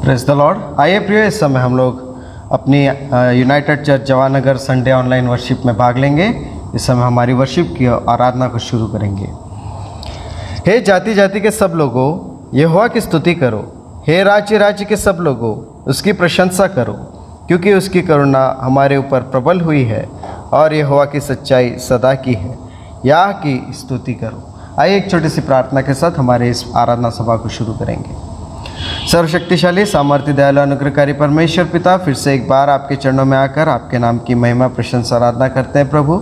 Praise the Lord. आइए प्रिय, इस समय हम लोग अपनी United church Jawahar Nagar Sunday online worship में भाग लेंगे। इस समय हमारी वर्शिप की आराधना को शुरू करेंगे। हे जाति जाति के सब लोगों, यहोवा की स्तुति करो। हे राज्य राज्य के सब लोगों, उसकी प्रशंसा करो, क्योंकि उसकी करुणा हमारे ऊपर प्रबल हुई है और यहोवा की सच्चाई सदा की है। याह की स्तुति करो। आइए एक छोटी सी प्रार्थना के साथ हमारे इस आराधना सभा को शुरू करेंगे। सर्वशक्तिशाली सामर्थ्य दयालु अनुग्रहकारी परमेश्वर पिता, फिर से एक बार आपके चरणों में आकर आपके नाम की महिमा प्रशंसा आराधना करते हैं। प्रभु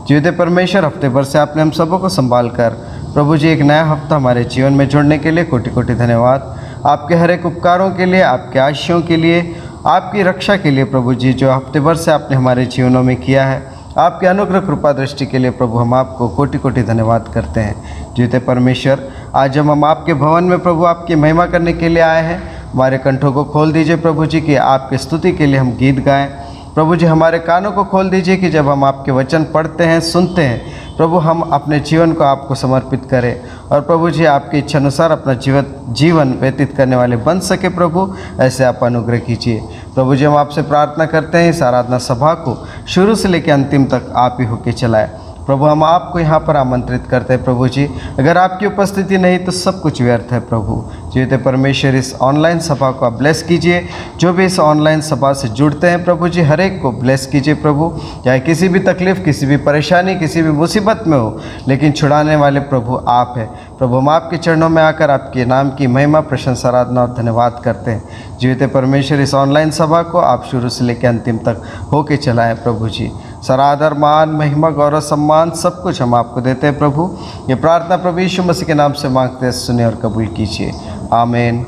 जीवित परमेश्वर, हफ्ते भर से आपने हम सबों को संभाल कर प्रभु जी एक नया हफ्ता हमारे जीवन में जोड़ने के लिए कोटि कोटि धन्यवाद। आपके हर एक उपकारों के लिए, आपके आशीषों के लिए, आपकी रक्षा के लिए प्रभु जी, जो हफ्ते भर से आपने हमारे जीवनों में किया है, आपके अनुग्रह कृपा दृष्टि के लिए प्रभु हम आपको कोटि कोटि धन्यवाद करते हैं। जीवित परमेश्वर, आज जब हम आपके भवन में प्रभु आपकी महिमा करने के लिए आए हैं, हमारे कंठों को खोल दीजिए प्रभु जी कि आपकी स्तुति के लिए हम गीत गाएं। प्रभु जी हमारे कानों को खोल दीजिए कि जब हम आपके वचन पढ़ते हैं, सुनते हैं, प्रभु हम अपने जीवन को आपको समर्पित करें और प्रभु जी आपकी इच्छा अनुसार अपना जीवन व्यतीत करने वाले बन सके। प्रभु ऐसे आप अनुग्रह कीजिए। प्रभु जी हम आपसे प्रार्थना करते हैं, इस आराधना सभा को शुरू से लेकर अंतिम तक आप ही होके चलाएं। प्रभु हम आपको यहाँ पर आमंत्रित करते हैं। प्रभु जी अगर आपकी उपस्थिति नहीं तो सब कुछ व्यर्थ है। प्रभु जीवित परमेश्वर, इस ऑनलाइन सभा को आप ब्लेस कीजिए। जो भी इस ऑनलाइन सभा से जुड़ते हैं प्रभु जी, हर एक को ब्लेस कीजिए। प्रभु चाहे किसी भी तकलीफ़, किसी भी परेशानी, किसी भी मुसीबत में हो, लेकिन छुड़ाने वाले प्रभु आप हैं। प्रभु हम आपके चरणों में आकर आपके नाम की महिमा प्रशंसा आराधना और धन्यवाद करते हैं। जीवित परमेश्वर, इस ऑनलाइन सभा को आप शुरू से लेकर अंतिम तक होके चलाएं। प्रभु जी सरादर मान महिमा गौरव सम्मान सब कुछ हम आपको देते हैं। प्रभु ये प्रार्थना प्रभु यीशु मसीह के नाम से मांगते हैं, सुने और कबूल कीजिए, आमीन।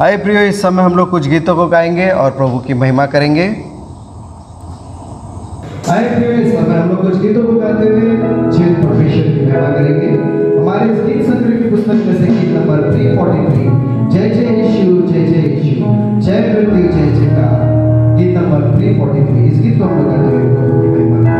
आइए प्रियो, इस समय हम लोग कुछ गीतों को गाएंगे और प्रभु की महिमा करेंगे। आइए प्रियो, इस समय हम लोग कुछ गीतों को गाते हुए जीवित परमेश्वर की महिमा करेंगे। हमारे इस गीत संग्रह की पुस्तक में से गीत नंबर 343, जय जय यीशु, जय जय यीशु, जय प्रति जय जयकार, गीत नंबर 343। इस गीत को हम लोग गाते हुए प्रभु की महिमा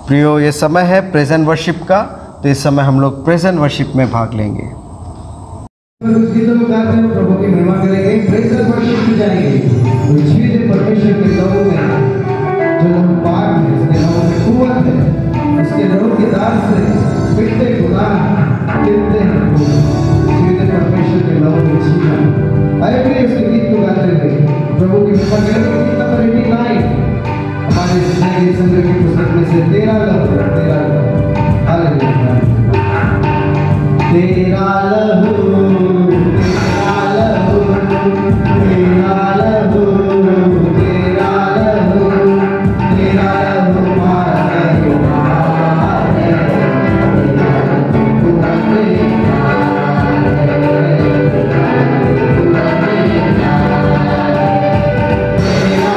प्रियो, ये समय है प्रेजेंट वर्शिप का, तो इस समय हम लोग प्रेजेंट वर्शिप में भाग लेंगे। गीतों को गाते हुए प्रभु की महिमा करेंगे, प्रेजेंट वर्शिप की जाएगी। तो जीवित परमेश्वर के लोगों में जो लोग पाक हैं, उसके लोगों में कुव्वत है, उसके लोगों के दास से मिटते गुनाह गिरते हैं। जीवित परमेश्वर के लोगों में जीना। आइए प्रिय, उसके गीत को गाते हुए प्रभु की महिमा करेंगे। गीत नंबर 89 हमारे जिंदगी संग्रह की पुस्तक में से 13 लहू हालेलुया। तेरा लहू, तेरा लहू, तेरा लहू, तेरा लहू, तेरा लहू मारा है। तेरा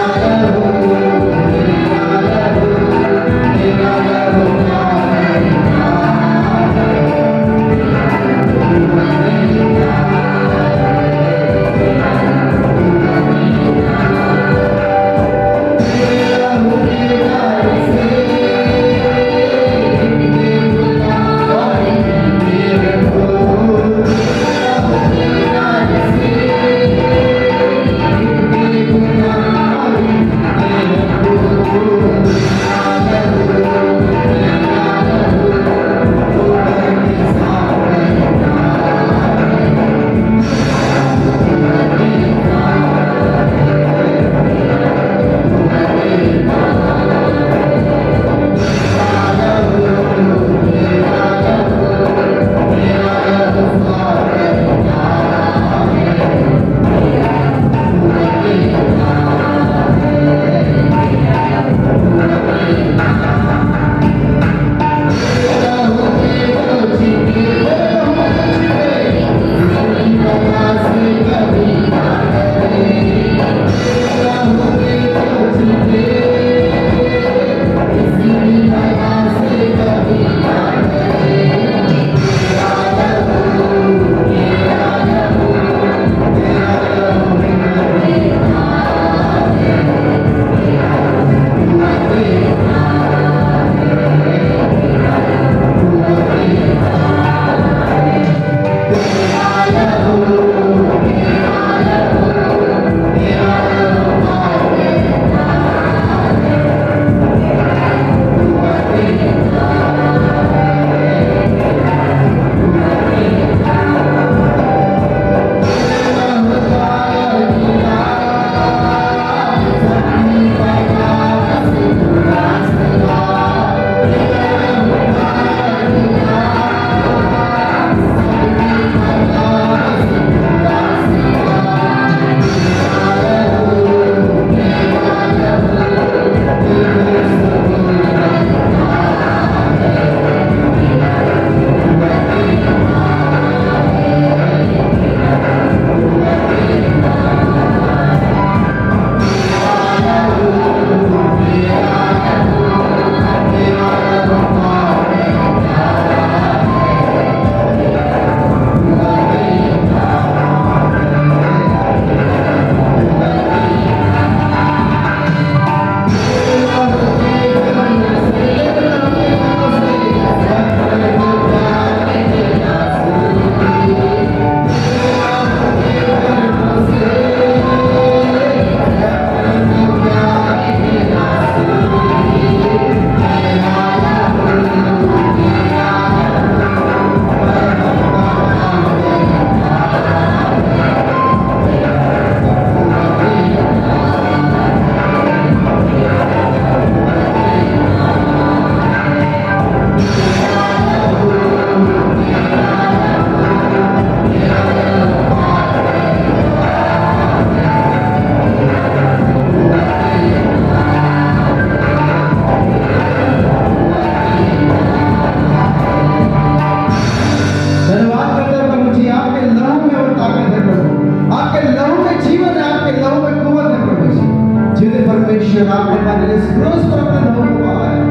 परमेश्वर आपने हमारे लिए इस क्रूस पर अपने लहू को बहाया,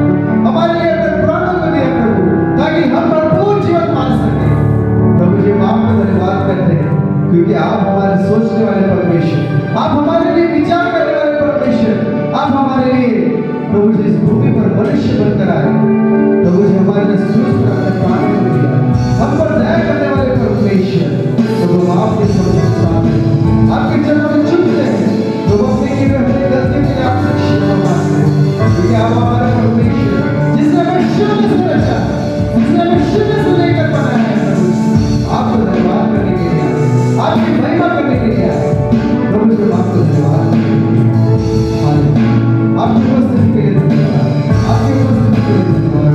हमारे लिए अपने प्राणों को दिया प्रभु, ताकि हम भरपूर जीवन पा सके। प्रभु जी हम आपका धन्यवाद करते हैं, क्योंकि आप हमारे सोचने वाले परमेश्वर, आप हमारे लिए विचार करने वाले परमेश्वर, आप हमारे लिए प्रभु जी इस भूमि पर मनुष्य बनकर आए। प्रभु जी हमारे लिए क्रूस पर अपने प्राणों को दिया, हम पर दया करने वाले परमेश्वर। प्रभु हम आपके सामने आपके चरणों में झुकते हैं। प्रभु अपने की हमारी गलतियों के लिए आपसे क्षमा मांगते हैं, क्योंकि आप हमारा परमेश्वर जिसने हमें शून्य से रचा, जिसने हमें शून्य से लेकर बनाया है। प्रभु आपको धन्यवाद करने के लिए, आपकी महिमा करने के लिए प्रभु जी आपको धन्यवाद, आपकी उपस्थिति के लिए धन्यवाद, आपकी उपस्थिति के लिए धन्यवाद।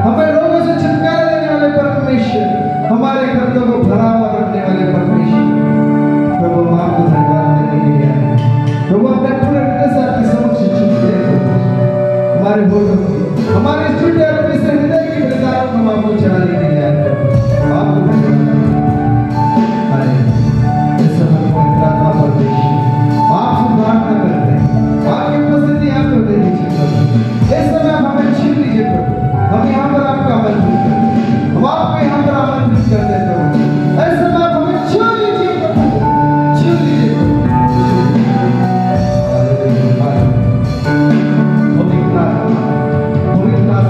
हमें रोगों से छुटकारा देने वाले हमारे होठों हमारे झूठे और मिश्र हृदय की वृताओं को हम आपको चढ़ाने के लिए आए हैं। आपको इस समय पवित्र आत्मा परमेश्वर आपसे प्रार्थना करते हैं, आपकी उपस्थिति यहाँ पे होने दीजिए प्रभु। इस समय आप हमें छीन लीजिए प्रभु, हम यहाँ पर आपका आमंत्रित करते हैं, हम आपको यहाँ पर आमंत्रित करते हैं प्रभु। इस समय आप हमें छू लीजिए प्रभु, छू लीजिए प्रभु। पवित्र आत्मा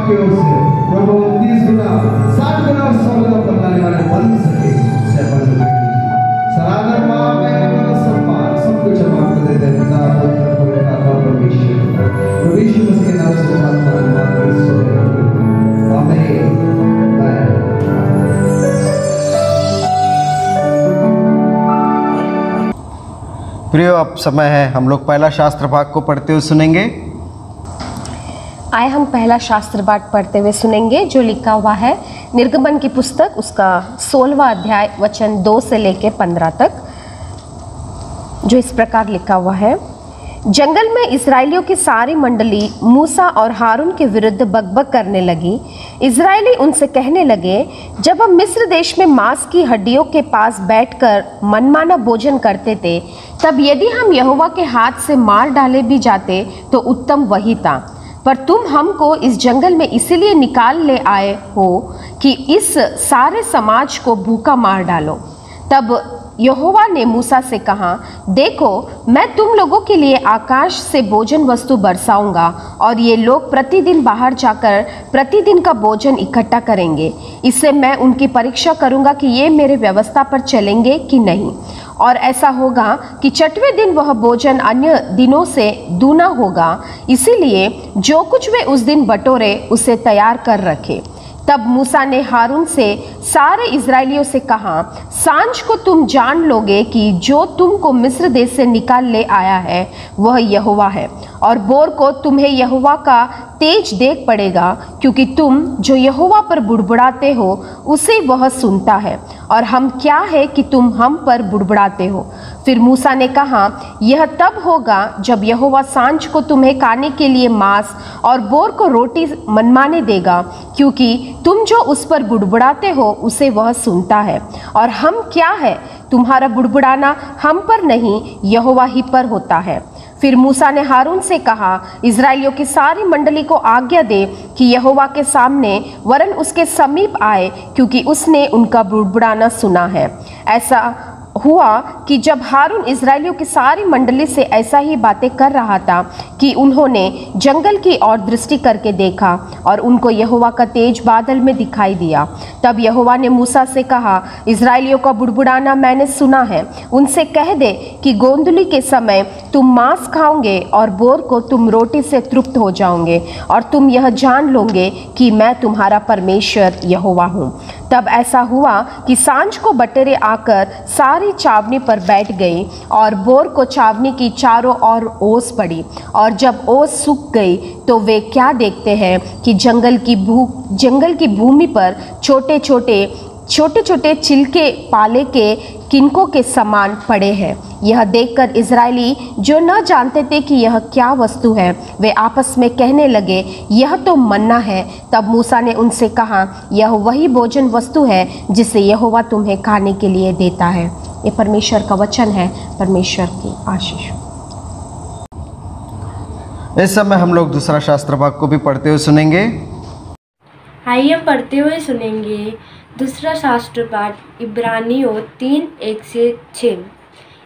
आपकी ओर से प्रभु 30 गुना 60 गुना और 100 गुना फलने वाले बन सके से अपन सराधन में सम्मान सब कुछ हम आपको देते हैं पिता पुत्र पवित्र आत्मा परमेश्वर मसीह के नाम से आमीन। प्रियो, अब समय है हम लोग पहला शास्त्र भाग को पढ़ते हुए सुनेंगे। आए हम पहला शास्त्र पाठ पढ़ते हुए सुनेंगे जो लिखा हुआ है निर्गमन की पुस्तक उसका 16वां अध्याय वचन 2 से लेकर 15 तक, जो इस प्रकार लिखा हुआ है। जंगल में इजराइलियों की सारी मंडली मूसा और हारून के विरुद्ध बकबक करने लगी। इजराइली उनसे कहने लगे, जब हम मिस्र देश में मांस की हड्डियों के पास बैठकर मनमाना भोजन करते थे, तब यदि हम यहोवा के हाथ से मार डाले भी जाते तो उत्तम वही था। पर तुम हमको इस जंगल में इसीलिए निकाल ले आए हो कि इस सारे समाज को भूखा मार डालो। तब यहोवा ने मूसा से कहा, देखो मैं तुम लोगों के लिए आकाश से भोजन वस्तु बरसाऊंगा और ये लोग प्रतिदिन बाहर जाकर प्रतिदिन का भोजन इकट्ठा करेंगे। इससे मैं उनकी परीक्षा करूंगा कि ये मेरे व्यवस्था पर चलेंगे कि नहीं। और ऐसा होगा कि 6वें दिन वह भोजन अन्य दिनों से दूना होगा, इसीलिए जो कुछ वे उस दिन बटोरे उसे तैयार कर रखे। तब मूसा ने हारून से सारे इजरायलियों से कहा, सांझ को तुम जान लोगे कि जो तुमको मिस्र देश से निकाल ले आया है वह यहोवा है, और भोर को तुम्हें यहोवा का तेज देख पड़ेगा, क्योंकि तुम जो यहोवा पर बुड़बुड़ाते हो उसे वह सुनता है, और हम क्या है कि तुम हम पर बुड़बुड़ाते हो। फिर मूसा ने कहा, यह तब होगा जब यहोवा सांझ को तुम्हें खाने के लिए मांस और भोर को रोटी मनमाने देगा, क्योंकि तुम जो उस पर बुड़बुड़ाते हो उसे वह सुनता है। और हम क्या है, तुम्हारा बुड़बुड़ाना हम पर नहीं यहोवा ही पर होता है। फिर मूसा ने हारून से कहा, इजराइलियों की सारी मंडली को आज्ञा दे कि यहोवा के सामने वरन उसके समीप आए, क्योंकि उसने उनका बुड़बुड़ाना सुना है। ऐसा हुआ कि जब हारून इजराइलियों की सारी मंडली से ऐसा ही बातें कर रहा था कि उन्होंने जंगल की ओर दृष्टि करके देखा और उनको यहोवा का तेज बादल में दिखाई दिया। तब यहोवा ने मूसा से कहा, इजराइलियों का बुड़बुड़ाना मैंने सुना है, उनसे कह दे कि गोंधुली के समय तुम मांस खाओगे और भोर को तुम रोटी से तृप्त हो जाओगे, और तुम यह जान लोगे कि मैं तुम्हारा परमेश्वर यहोवा हूँ। तब ऐसा हुआ कि सांझ को बटेरें आकर सारी छावनी पर बैठ गई, और भोर को छावनी की चारों ओर ओस पड़ी। और जब ओस सूख गई तो वे क्या देखते हैं कि जंगल की भूमि पर छोटे छोटे छिलके पाले के किनकों के समान पड़े हैं। यह देखकर इजरायली जो न जानते थे कि यह क्या वस्तु है, वे आपस में कहने लगे, यह तो मन्ना है। तब मूसा ने उनसे कहा, यह वही भोजन वस्तु है जिसे यहोवा तुम्हें खाने के लिए देता है। ये परमेश्वर का वचन है। परमेश्वर की आशीष। इस समय हम लोग दूसरा शास्त्र भाग को भी पढ़ते हुए सुनेंगे। आइए पढ़ते हुए सुनेंगे दूसरा शास्त्र पाठ इब्रानियों 3:1-6।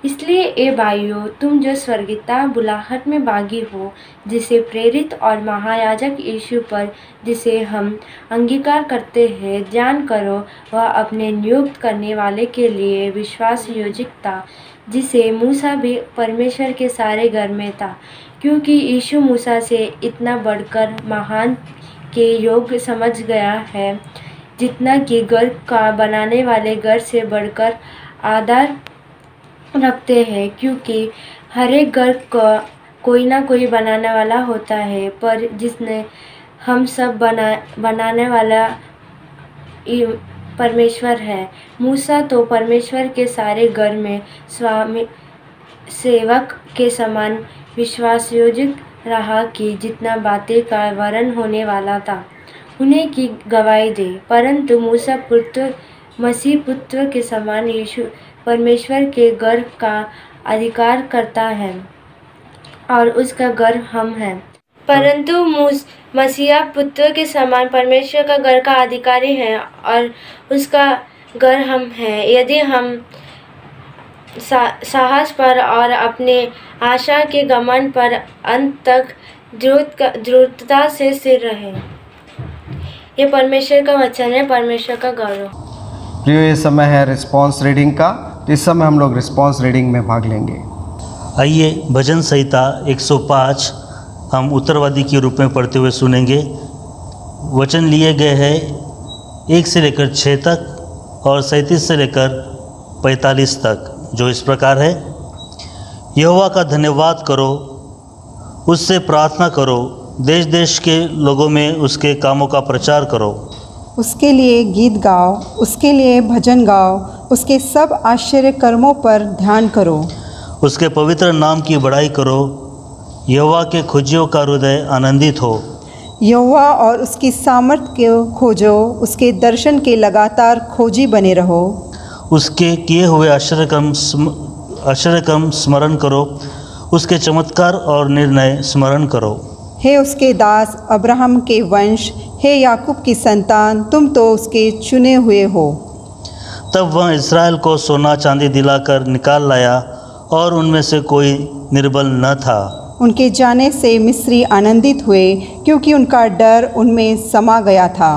इसलिए ए भाइयों, तुम जो स्वर्गीयता बुलाहट में बागी हो, जिसे प्रेरित और महायाजक यीशु पर जिसे हम अंगीकार करते हैं, जान करो वह अपने नियुक्त करने वाले के लिए विश्वास योग्यता, जिसे मूसा भी परमेश्वर के सारे घर में था, क्योंकि यीशु मूसा से इतना बढ़कर महान के योग्य समझ गया है, जितना कि घर का बनाने वाले घर से बढ़कर आदर रखते हैं, क्योंकि हर एक घर का कोई ना कोई बनाने वाला होता है, पर जिसने हम सब बनाने वाला परमेश्वर है। मूसा तो परमेश्वर के सारे घर में स्वामी सेवक के समान विश्वासयोग्य रहा कि जितना बातें का वर्ण होने वाला था उन्हें की गवाही दे। परंतु मूसा पुत्र मसीह पुत्र के समान यीशु परमेश्वर के घर का अधिकार करता है और उसका घर हम हैं। परंतु मसीहा पुत्र के समान परमेश्वर का घर का अधिकारी है और उसका घर हम हैं, यदि हम साहस पर और अपने आशा के गमन पर अंत तक दृढ़ता से स्थिर रहें। ये परमेश्वर का वचन है, परमेश्वर का गौरव। प्रियो, ये समय है रिस्पॉन्स रीडिंग का। तो इस समय हम लोग रिस्पॉन्स रीडिंग में भाग लेंगे। आइए भजन संहिता 105 हम उत्तरवादी के रूप में पढ़ते हुए सुनेंगे। वचन लिए गए हैं 1 से लेकर 6 तक और 37 से लेकर 45 तक, जो इस प्रकार है। यहोवा का धन्यवाद करो, उससे प्रार्थना करो, देश देश के लोगों में उसके कामों का प्रचार करो। उसके लिए गीत गाओ, उसके लिए भजन गाओ, उसके सब आश्चर्य कर्मों पर ध्यान करो। उसके पवित्र नाम की बड़ाई करो, यहोवा के खोजियों का हृदय आनंदित हो। यहोवा और उसकी सामर्थ्य को खोजो, उसके दर्शन के लगातार खोजी बने रहो। उसके किए हुए आश्चर्यकर्म स्मरण करो, उसके चमत्कार और निर्णय स्मरण करो। हे उसके दास अब्राहम के वंश, हे याकूब की संतान, तुम तो उसके चुने हुए हो। तब वह इस्राएल को सोना चांदी दिलाकर निकाल लाया और उनमें से कोई निर्बल न था। उनके जाने से मिस्री आनंदित हुए, क्योंकि उनका डर उनमें समा गया था।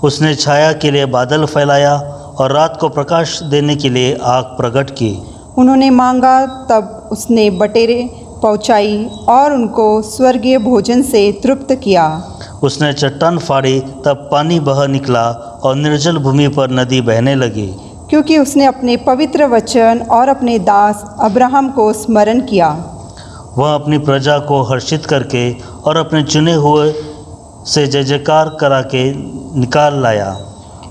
उसने छाया के लिए बादल फैलाया और रात को प्रकाश देने के लिए आग प्रकट की। उन्होंने मांगा तब उसने बटेरें पहुँचाई और उनको स्वर्गीय भोजन से तृप्त किया। उसने चट्टान फाड़ी तब पानी बह निकला और निर्जल भूमि पर नदी बहने लगी। क्योंकि उसने अपने पवित्र वचन और अपने दास अब्राहम को स्मरण किया। वह अपनी प्रजा को हर्षित करके और अपने चुने हुए से जय जयकार करा के निकाल लाया।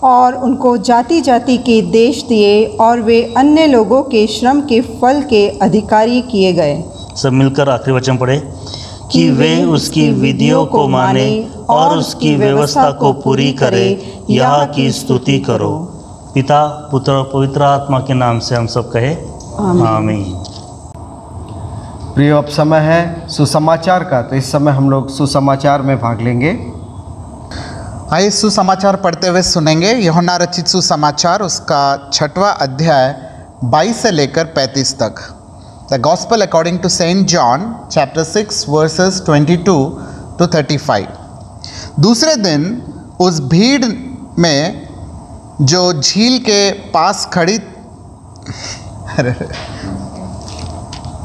और उनको जाति जाति के देश दिए और वे अन्य लोगों के श्रम के फल के अधिकारी किए गए। सब मिलकर आखिरी वचन पढ़े कि वे उसकी विधियों को माने और उसकी व्यवस्था को पूरी करे। यहाँ की स्तुति करो। पिता, पुत्र और पवित्र आत्मा के नाम से हम सब कहे आमीन। प्रियो, अब समय है सुसमाचार का। तो इस समय हम लोग सुसमाचार में भाग लेंगे। आइए सुसमाचार पढ़ते हुए सुनेंगे। यूहन्ना रचित सुसमाचार उसका 6वां अध्याय 22 से लेकर 35 तक। The gospel according to Saint John chapter 6 verses 22 to 35। दूसरे दिन उस भीड़ में जो झील के पास खड़ी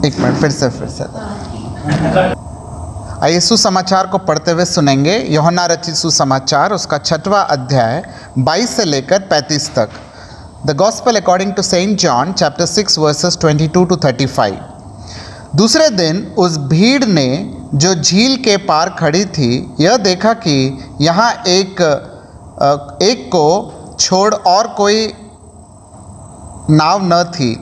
एक मिनट फिर से आइए सुसमाचार को पढ़ते हुए सुनेंगे। यूहन्ना रचित सुसमाचार उसका 6वां अध्याय 22 से लेकर 35 तक। The gospel according to Saint John chapter 6 verses 22 to 35। दूसरे दिन उस भीड़ ने जो झील के पार खड़ी थी यह देखा कि यहाँ एक को छोड़ और कोई नाव न थी,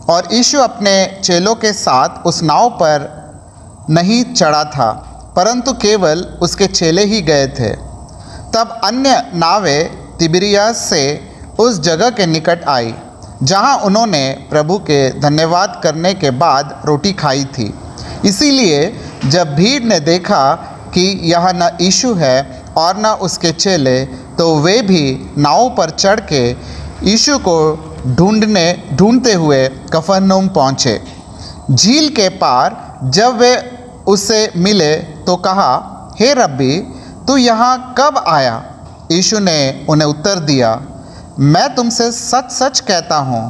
और यीशु अपने चेलों के साथ उस नाव पर नहीं चढ़ा था, परंतु केवल उसके चेले ही गए थे। तब अन्य नावें तिबिरियास से उस जगह के निकट आई जहां उन्होंने प्रभु के धन्यवाद करने के बाद रोटी खाई थी। इसीलिए जब भीड़ ने देखा कि यह न यीशु है और न उसके चेले, तो वे भी नाव पर चढ़ के यीशु को ढूंढते हुए कफरनहूम पहुँचे। झील के पार जब वे उससे मिले तो कहा, हे रब्बी, तू यहाँ कब आया? यीशु ने उन्हें उत्तर दिया, मैं तुमसे सच सच कहता हूँ,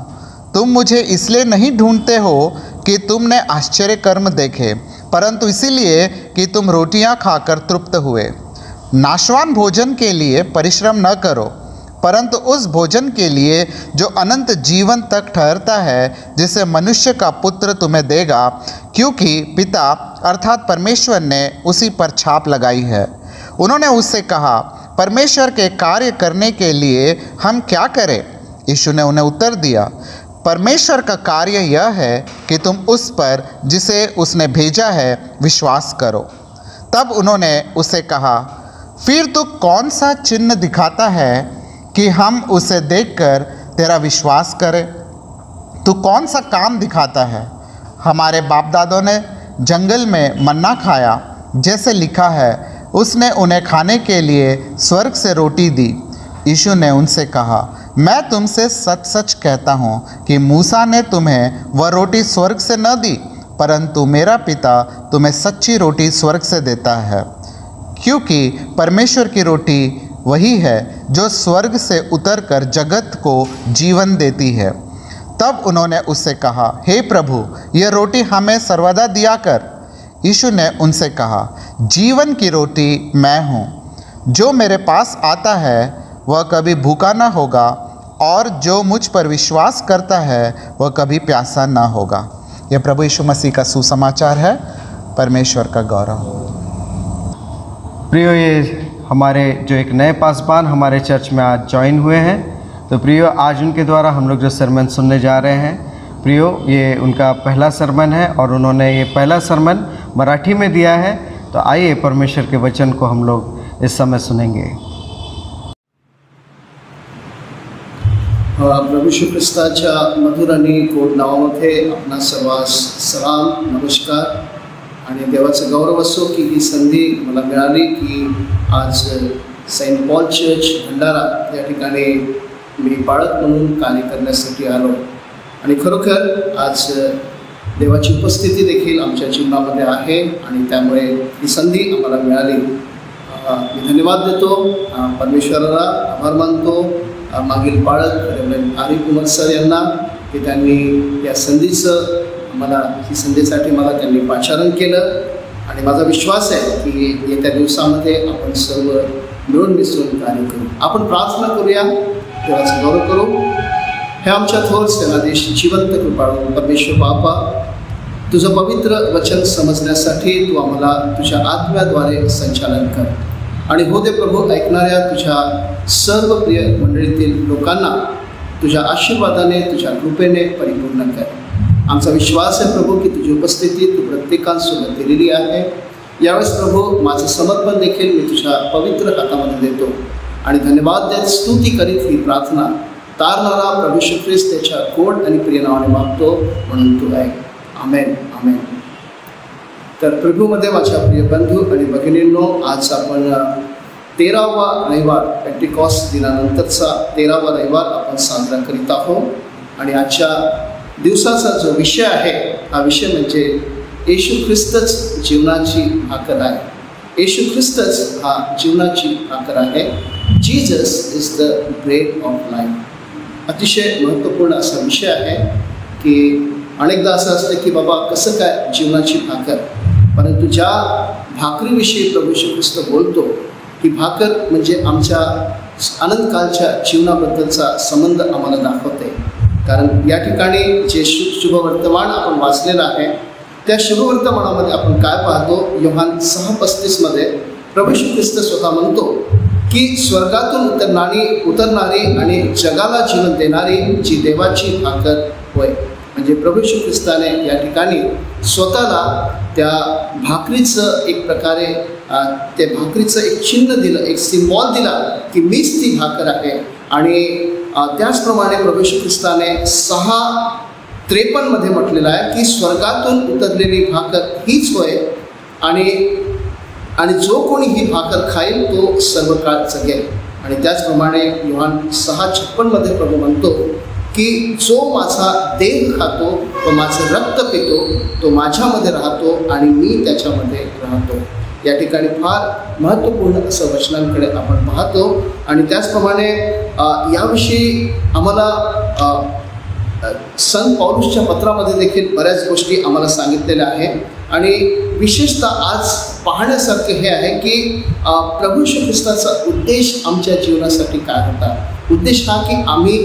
तुम मुझे इसलिए नहीं ढूंढते हो कि तुमने आश्चर्य कर्म देखे, परंतु इसीलिए कि तुम रोटियाँ खाकर तृप्त हुए। नाशवान भोजन के लिए परिश्रम न करो, परंतु उस भोजन के लिए जो अनंत जीवन तक ठहरता है, जिसे मनुष्य का पुत्र तुम्हें देगा, क्योंकि पिता अर्थात परमेश्वर ने उसी पर छाप लगाई है। उन्होंने उससे कहा, परमेश्वर के कार्य करने के लिए हम क्या करें? यीशु ने उन्हें उत्तर दिया, परमेश्वर का कार्य यह है कि तुम उस पर जिसे उसने भेजा है विश्वास करो। तब उन्होंने उससे कहा, फिर तू कौन सा चिन्ह दिखाता है कि हम उसे देखकर तेरा विश्वास करें? तू कौन सा काम दिखाता है? हमारे बाप दादों ने जंगल में मन्ना खाया, जैसे लिखा है, उसने उन्हें खाने के लिए स्वर्ग से रोटी दी। यीशु ने उनसे कहा, मैं तुमसे सच सच कहता हूँ कि मूसा ने तुम्हें वह रोटी स्वर्ग से न दी, परंतु मेरा पिता तुम्हें सच्ची रोटी स्वर्ग से देता है। क्योंकि परमेश्वर की रोटी वही है जो स्वर्ग से उतरकर जगत को जीवन देती है। तब उन्होंने उससे कहा, हे प्रभु, यह रोटी हमें सर्वदा दिया कर। यीशु ने उनसे कहा, जीवन की रोटी मैं हूँ। जो मेरे पास आता है वह कभी भूखा न होगा, और जो मुझ पर विश्वास करता है वह कभी प्यासा न होगा। यह प्रभु यीशु मसीह का सुसमाचार है। परमेश्वर का गौरव। प्रियो, ये हमारे जो एक नए पासबान हमारे चर्च में आज ज्वाइन हुए हैं, तो प्रियो आज उनके द्वारा हम लोग जो सरमन सुनने जा रहे हैं, प्रियो ये उनका पहला सरमन है और उन्होंने ये पहला सरमन मराठी में दिया है। तो आइए परमेश्वर के वचन को हम लोग इस समय सुनेंगे। प्रभू यीशु ख्रिस्ताच्या मधुर आणि गोड नावामध्ये आपणा सर्वांस सलाम, नमस्कार आणि देवाचं गौरव असो की ही संधी मला मिळाली की आज सेंट पॉल चर्च भंडारा या ठिकाणी मी बाळक म्हणून कार्य करण्यासाठी आलो आणि खरोखर आज देवाची उपस्थिती देखील आमच्या जीवनामध्ये आहे आणि त्यामुळे ही संधी आम्हाला मिळाली। मी धन्यवाद देतो परमेश्वराला, आभार मानतो मागील बाळक रेव्हरंड आरिफ कुमार सर यांना की त्यांनी या संधीचं ही संधीसाठी मला त्यांनी पाचारण केलं आणि माझा विश्वास आहे की येत्या दिवसामध्ये आपण सर्व मिळून मिसळून कार्य करू। आपण प्रार्थना करूया, देवाचं गौरव करू। हे आमच्या थोर सेनाधीश जिवंत कृपाळू परमेश्वर बापा, तुझं पवित्र वचन समजण्यासाठी तू आम्हाला तुझ्या आत्म्याद्वारे संचालन कर आणि हो दे प्रभू, ऐकणाऱ्या तुझ्या सर्व प्रिय मंडळीतील लोकांना तुझ्या आशीर्वादाने, तुझ्या कृपेने परिपूर्ण कर। आमचा विश्वास आहे प्रभू की तुझी उपस्थिती तू प्रत्येकांसोबत दिलेली आहे। यावेळेस प्रभू माझं समर्पण देखील मी तुझ्या पवित्र हातामध्ये देतो आणि धन्यवाद देत स्तुती करीत ही प्रार्थना तारणारा प्रभू यीशू ख्रिस्त त्याच्या गोड आणि प्रिय नावाने मागतो, म्हणून तू ऐक। आमेन, आमेन। तर प्रभूमध्ये माझ्या प्रिय बंधू आणि भगिनींनो, आज आपण 13वा रविवार, पेंटिकॉस्ट दिनानंतरचा 13वा रविवार आपण साजरा करीत आहोत आणि आजच्या दिवसाचा जो विषय आहे हा विषय म्हणजे येशू ख्रिस्तच जीवनाची भाकर आहे। येशू ख्रिस्तच हा जीवनाची भाकर आहे। Jesus is the bread of life. अतिशय महत्त्वपूर्ण असा विषय आहे की अनेकदा असं असतं की बाबा कसं काय जीवनाची भाकर, परंतु ज्या भाकरीविषयी प्रभू येशू ख्रिस्त बोलतो ही भाकर म्हणजे आमच्या अनंतकालच्या जीवनाबद्दलचा संबंध आम्हाला दाखवते। कारण या ठिकाणी जे शुभवर्तमान आपण वाचलेलं आहे त्या शुभवर्तमानामध्ये आपण काय पाहतो, योहान 6:35 प्रभू येशू ख्रिस्त स्वतः म्हणतो की स्वर्गातून उतरणारी आणि जगाला जीवन देणारी जी देवाची भाकर होय। म्हणजे प्रभू येशू ख्रिस्ताने या ठिकाणी स्वतःला त्या भाकरीचं एक प्रकारे त्या भाकरीचं एक चिन्ह दिलं, एक सिम्बॉल दिला की मीच ती भाकर आहे। आणि त्याचप्रमाणे प्रभू येशू ख्रिस्ताने 6:53 म्हटलेलं आहे की स्वर्गातून उतरलेली भाकर हीच होय आणि जो कोणी ही भाकर खाईल तो सर्व काळ जगेल। आणि त्याचप्रमाणे योहान 6:56 प्रभू म्हणतो की जो माझा देह खातो व माझं रक्त पितो तो माझ्यामध्ये राहतो आणि मी त्याच्यामध्ये राहतो। या ठिकाणी फार महत्त्वपूर्ण असं वचनांकडे आपण पाहतो आणि त्याचप्रमाणे याविषयी आम्हाला संत पौलुसच्या पत्रामध्ये देखील बऱ्याच गोष्टी आम्हाला सांगितलेल्या आहेत आणि विशेषतः आज पाहण्यासारखे हे आहे की प्रभू येशू ख्रिस्ताचा उद्देश आमच्या जीवनासाठी काय होता। उद्देश हा की आम्ही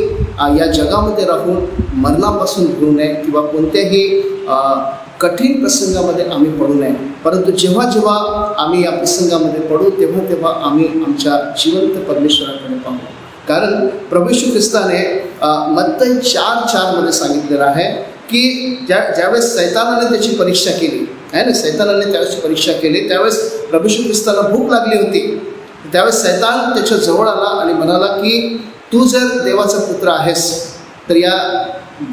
या जगामध्ये राहून मरणापासून भिडू नये किंवा कोणत्याही कठीण प्रसंगामध्ये आम्ही पडू नये, परंतु जेव्हा जेव्हा आम्ही या प्रसंगामध्ये पडू तेव्हा तेव्हा आम्ही आमच्या जिवंत परमेश्वराकडे पाहू। कारण प्रभू येशू ख्रिस्ताने मत्तई 4:4 सांगितलेलं आहे की ज्यावेळेस सैतानाने त्याची परीक्षा केली आहे ना, सैतानाने त्यावेळेस परीक्षा केली त्यावेळेस प्रभू येशू ख्रिस्ताला भूक लागली होती। त्यावेळेस सैतान त्याच्या जवळ आला आणि म्हणाला की तू जर देवाचा पुत्र आहेस तर या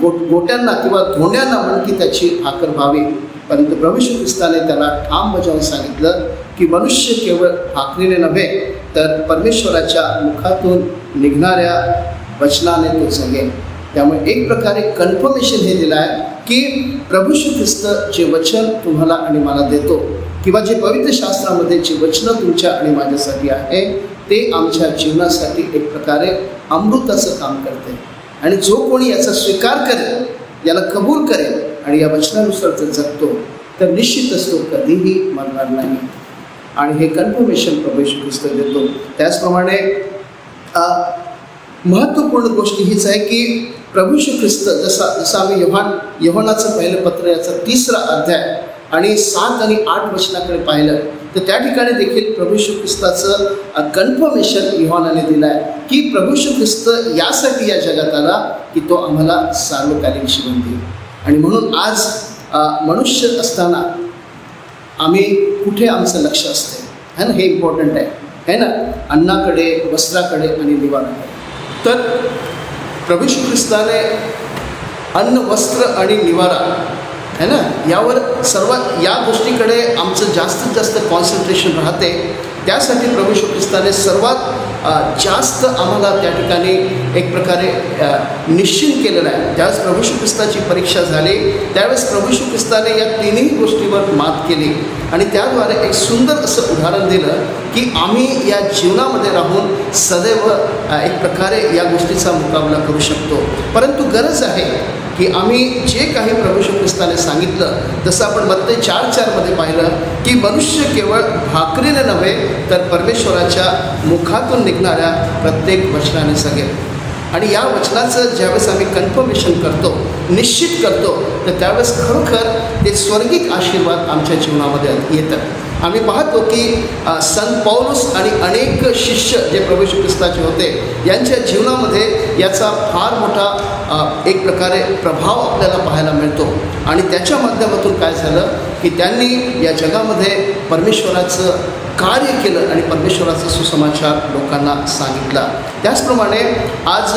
गोट्यांना किंवा धोंड्यांना म्हण की त्याची भाकर व्हावी। परंतु प्रभू येशू ख्रिस्ताने त्याला ठाम बजावून सांगितलं की मनुष्य केवळ भाकरीने नव्हे तर परमेश्वराच्या मुखातून निघणाऱ्या वचनाने तो जगेल। त्यामुळे एक प्रकारे कन्फर्मेशन हे दिलं आहे की प्रभू येशू ख्रिस्त जे वचन तुम्हाला आणि मला देतो किंवा जे पवित्र शास्त्रामध्ये जी वचनं तुमच्या आणि माझ्यासाठी आहे ते आमच्या जीवनासाठी एक प्रकारे अमृताचं काम करते. आणि जो कोणी याचा स्वीकार करेल, याला कबूल करेल आणि या वचनानुसार जर जगतो तर निश्चितच तो कधीही मरणार नाही. आणि हे कन्फर्मेशन प्रभू येशू ख्रिस्त देतो. त्याचप्रमाणे महत्त्वपूर्ण गोष्ट हीच आहे की प्रभू येशू ख्रिस्त जसं आम्ही योहानाचं पहिलं पत्र याचा 3रा अध्याय आणि 7 आणि 8 वचनाकडे पाहिलं तर त्या ठिकाणी देखील प्रभू येशू ख्रिस्ताचं कन्फर्मेशन योहानाने दिलं आहे की प्रभू येशू ख्रिस्त यासाठी या जगात आला की तो आम्हाला सार्वकालिक जीवन देईल. आणि म्हणून आज मनुष्य असताना आम्ही कुठे आमचं लक्ष असते है ना, हे इम्पॉर्टंट आहे ना, अन्नाकडे, वस्त्राकडे आणि निवाराकडे. तर प्रभू येशू ख्रिस्ताने अन्न, वस्त्र आणि निवारा है ना यावर सर्वात या गोष्टीकडे आमचं जास्तीत जास्त कॉन्सन्ट्रेशन राहते. त्यासाठी प्रभू येशू ख्रिस्ताने सर्वात जास्त आम्हाला त्या ठिकाणी एक प्रकारे निश्चित केलेलं आहे. ज्यावेळेस प्रभू येशू ख्रिस्ताची परीक्षा झाली त्यावेळेस प्रभू येशू ख्रिस्ताने या तिन्ही गोष्टीवर मात केली आणि त्याद्वारे एक सुंदर असं उदाहरण दिलं की आम्ही या जीवनामध्ये राहून सदैव एक प्रकारे या गोष्टीचा मुकाबला करू शकतो. परंतु गरज आहे की आम्ही जे काही प्रभू येशू ख्रिस्ताने सांगितलं, जसं आपण मत्ती 4:4 पाहिलं की मनुष्य केवळ भाकरीने नव्हे तर परमेश्वराच्या मुखातून निघणाऱ्या प्रत्येक वचनाने जगेल. आणि या वचनाचं ज्यावेळेस आम्ही कन्फर्मेशन करतो, निश्चित करतो, तर त्यावेळेस खरोखर ते स्वर्गिक आशीर्वाद आमच्या जीवनामध्ये येतात. आम्ही पाहतो की संत पौलुस आणि अनेक शिष्य जे प्रभू येशू ख्रिस्ताचे होते यांच्या जीवनामध्ये याचा फार मोठा एक प्रकारे प्रभाव आपल्याला पाहायला मिळतो. आणि त्याच्या माध्यमातून काय झालं की त्यांनी या जगामध्ये परमेश्वराचं कार्य केलं आणि परमेश्वराचा सुसमाचार लोकांना सांगितला. त्याचप्रमाणे आज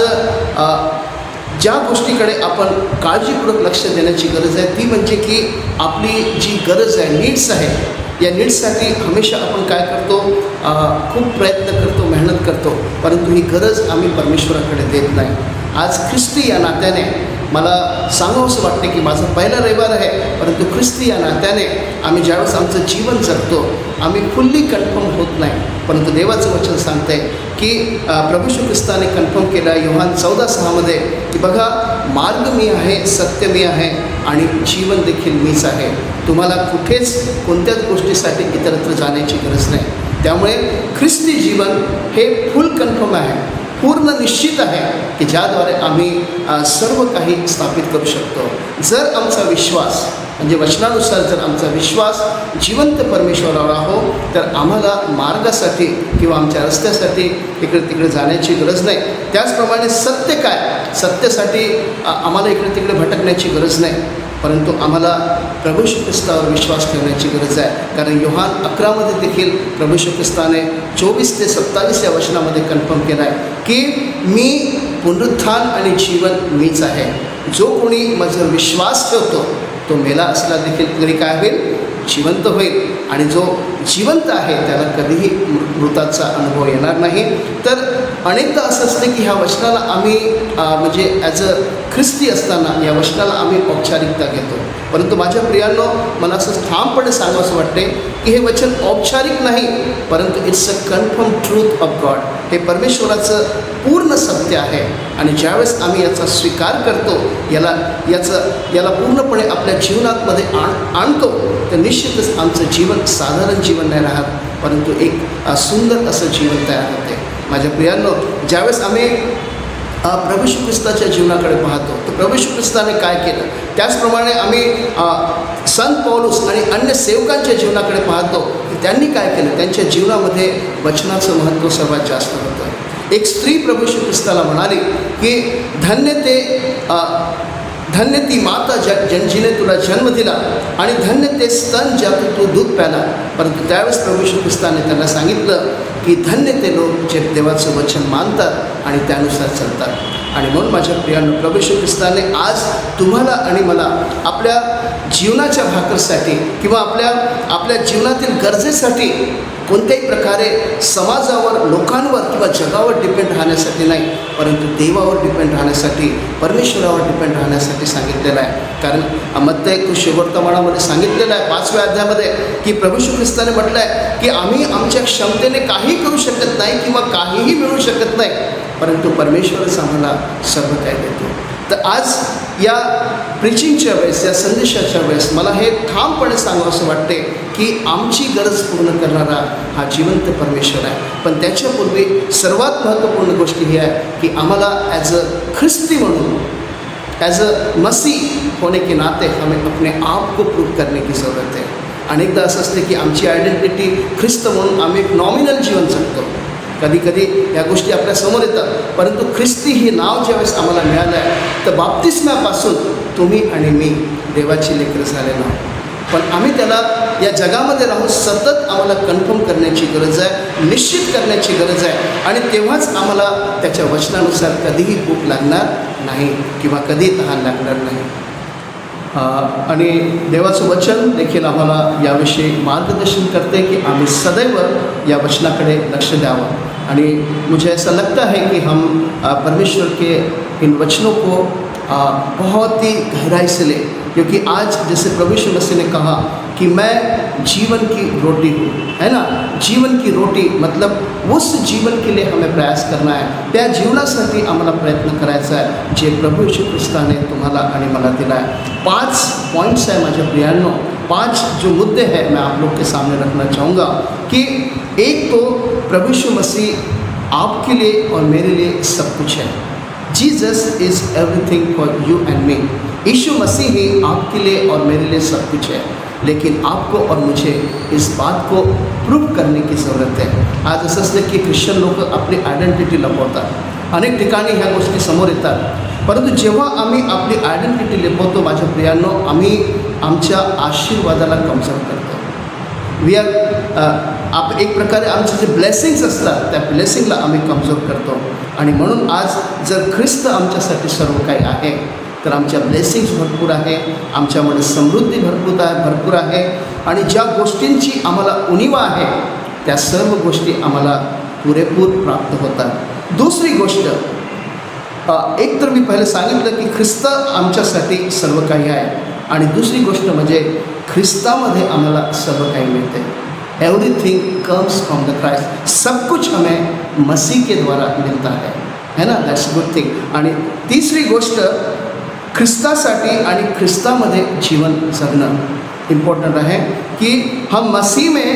ज्या गोष्टीकडे आपण काळजीपूर्वक लक्ष देण्याची गरज आहे ती म्हणजे की आपली जी गरज आहे, नीड्स आहे, या नीड्ससाठी हमेशा आपण काय करतो, खूप प्रयत्न करतो, मेहनत करतो, परंतु ही गरज आम्ही परमेश्वराकडे देत नाही. आज ख्रिस्ती या नात्याने मला सांगावंसं वाटते की माझा पहिला रविवार आहे, परंतु ख्रिस्ती या नात्याने आम्ही ज्यावेळेस आमचं जीवन जगतो आम्ही फुल्ली कन्फर्म होत नाही. परंतु देवाचं वचन सांगतं आहे की प्रभू येशू ख्रिस्ताने कन्फर्म केलं योहान 14:6 की बघा, मार्ग मी आहे, सत्य मी आहे आणि जीवन देखील मीच आहे. तुम्हाला कुठेच कोणत्याच गोष्टीसाठी इतरत्र जाण्याची गरज नाही. त्यामुळे ख्रिस्ती जीवन हे फुल कन्फर्म आहे, पूर्ण निश्चित आहे की ज्याद्वारे आम्ही सर्व काही स्थापित करू शकतो. जर आमचा विश्वास म्हणजे वचनानुसार जर आमचा विश्वास जिवंत परमेश्वरावर आहो तर आम्हाला मार्गासाठी किंवा आमच्या रस्त्यासाठी इकडे तिकडे जाण्याची गरज नाही. त्याचप्रमाणे सत्य काय, सत्यासाठी आम्हाला इकडे तिकडे भटकण्याची गरज नाही, परंतु आम्हाला प्रभू येशू ख्रिस्तावर विश्वास ठेवण्याची गरज आहे. कारण योहान 11 देखील प्रभू येशू ख्रिस्ताने 24 ते 27 या वचनामध्ये कन्फर्म केलं आहे की मी पुनरुत्थान आणि जीवन मीच आहे. जो कोणी माझा विश्वास ठेवतो तो मेला असला देखील तरी काय होईल, जिवंत होईल. आणि जो जिवंत आहे त्याला कधीही मृताचा अनुभव येणार नाही. तर अनेकदा असं असतं की ह्या वचनाला आम्ही म्हणजे ॲज अ ख्रिस्ती असताना या वचनाला आम्ही औपचारिकता घेतो. परंतु माझ्या प्रियांनो, मला असं ठामपणे सांगावंसं वाटते की हे वचन औपचारिक नाही, परंतु it's a confirm truth of God. हे परमेश्वराचं पूर्ण सत्य आहे. आणि ज्यावेळेस आम्ही याचा स्वीकार करतो, याला पूर्णपणे आपल्या जीवनामध्ये आणतो, तर निश्चितच आमचं जीवन साधारण जीवन नाही राहत, परंतु एक सुंदर असं जीवन तयार होते. माझ्या प्रियांनो, ज्यावेळेस आम्ही प्रभू येशू ख्रिस्ताच्या जीवनाकडे पाहतो तर प्रभू येशू ख्रिस्ताने काय केलं, त्याचप्रमाणे आम्ही संत पौलुस आणि अन्य सेवकांच्या जीवनाकडे पाहतो की त्यांनी काय केलं. त्यांच्या जीवनामध्ये वचनाचं महत्त्व सर्वात जास्त होतं. एक स्त्री प्रभू येशू ख्रिस्ताला म्हणाली की धन्य ती माता जिने तुला जन्म दिला आणि धन्य ते स्तन ज्यातून तू दूध प्याला. परंतु त्यावेळेस प्रभू येशू ख्रिस्ताने त्यांना सांगितलं की धन्य ते लोक जे देवाचं वचन मानतात आणि त्यानुसार चालतात. आणि म्हणून माझ्या प्रियांनो, प्रभू येशू ख्रिस्ताने आज तुम्हाला आणि मला आपल्या जीवनाच्या भाकरीसाठी किंवा आपल्या जीवनातील गरजेसाठी कोणत्याही प्रकारे समाजावर, लोकांवर किंवा जगावर डिपेंड राहण्यासाठी नाही, परंतु देवावर डिपेंड राहण्यासाठी, परमेश्वरावर डिपेंड राहण्यासाठी सांगितलेलं आहे. कारण मत्तई शुभवर्तमानामध्ये सांगितलेलं आहे 5व्या अध्यायामध्ये की प्रभू येशू ख्रिस्ताने म्हटलं आहे की आम्ही आमच्या क्षमतेने काही करू शकत नाही किंवा काहीही मिळवू शकत नाही, परंतु परमेश्वरच आम्हाला सर्व काही देतो. तर आज या प्रिचिंगच्या वेळेस, या संदेशाच्या वेळेस मला हे ठामपणे सांगावं असं वाटते की आमची गरज पूर्ण करणारा हा जिवंत परमेश्वर आहे. पण त्याच्यापूर्वी सर्वात महत्त्वपूर्ण गोष्ट ही आहे की आम्हाला ॲज अ ख्रिस्ती म्हणून, ॲज अ मसीह होने के नाते हमें अपने आप को प्रूव करने की ज़रूरत है. अनेकदा असं असते की आमची आयडेंटिटी ख्रिस्त म्हणून आम्ही एक नॉमिनल जीवन जगतो. कधी कधी या गोष्टी आपल्यासमोर येतात, परंतु ख्रिस्ती हे नाव ज्यावेळेस आम्हाला मिळालं आहे तर बाप्तिस्म्यापासून तुम्ही आणि मी देवाची लेकरं झालेलो आहोत. पण आम्ही त्याला या जगामध्ये राहून सतत आम्हाला कन्फर्म करण्याची गरज आहे, निश्चित करण्याची गरज आहे. आणि तेव्हाच आम्हाला त्याच्या वचनानुसार कधीही भूक लागणार नाही किंवा कधी तहान लागणार नाही. आणि देवाचं वचन देखील आम्हाला याविषयी मार्गदर्शन करते की आम्ही सदैव या वचनाकडे लक्ष द्यावं. आणि मुझे ऐसा लगता है कि हम परमेश्वर के इन वचनों को बहुत ही गहराई से लें, क्योंकि आज जैसे प्रभु यीशु मसीह ने कहा कि मैं जीवन की रोटी हूँ, है ना. जीवन की रोटी मतलब उस जीवन के लिए हमें प्रयास करना है, त्या जीवनासाठी आम्हाला प्रयत्न करायचा आहे जे प्रभू येशू ख्रिस्ताने तुम्हाला आणि मला दिला है. 5 पॉइंट्स है माझ्या प्रियांनो, 5 जो मुद्दे हैं मैं आप लोग के सामने रखना चाहूँगा. कि एक तो प्रभु यीशु मसीह आपके लिए और मेरे लिए सब कुछ है. Jesus is everything for you and me. Yeshu Masih ही आपके लिए और मेरे लिए सब कुछ है, लेकिन आपको और मुझे इस बात को प्रूव करने की ज़रूरत है. आज असं असतं की ख्रिश्चन लोक आपली आयडेंटिटी लपवतात, अनेक ठिकाणी ह्या गोष्टी समोर येतात, परंतु जेव्हा आम्ही आपली आयडेंटिटी लपवतो माझ्या प्रियांनो, आम्ही आमच्या आशीर्वादाला कमजोर करतो. वी आर एक प्रकारे आमचे जे ब्लेसिंग्स असतात त्या ब्लेसिंगला आम्ही कमजोर करतो. आणि म्हणून आज जर ख्रिस्त आमच्यासाठी सर्व काही आहे तर आमच्या ब्लेसिंग्स भरपूर आहे, आमच्यामध्ये समृद्धी भरपूर आहे आणि ज्या गोष्टींची आम्हाला उणीवा आहे त्या सर्व गोष्टी आम्हाला पुरेपूर प्राप्त होतात. दुसरी गोष्ट, एक तर मी पहिले सांगितलं की ख्रिस्त आमच्यासाठी सर्व काही आहे, आणि दुसरी गोष्ट म्हणजे ख्रिस्तामध्ये आम्हाला सर्व काही मिळते. Everything comes from the Christ. सब कुछ हमें मसीह के द्वारा मिलता है ना. That's good thing. आणि तीसरी गोष्ट, ख्रिस्तासाठी आणि ख्रिस्तामध्ये जीवन जगणं इम्पोर्टेंट है कि हम मसीह में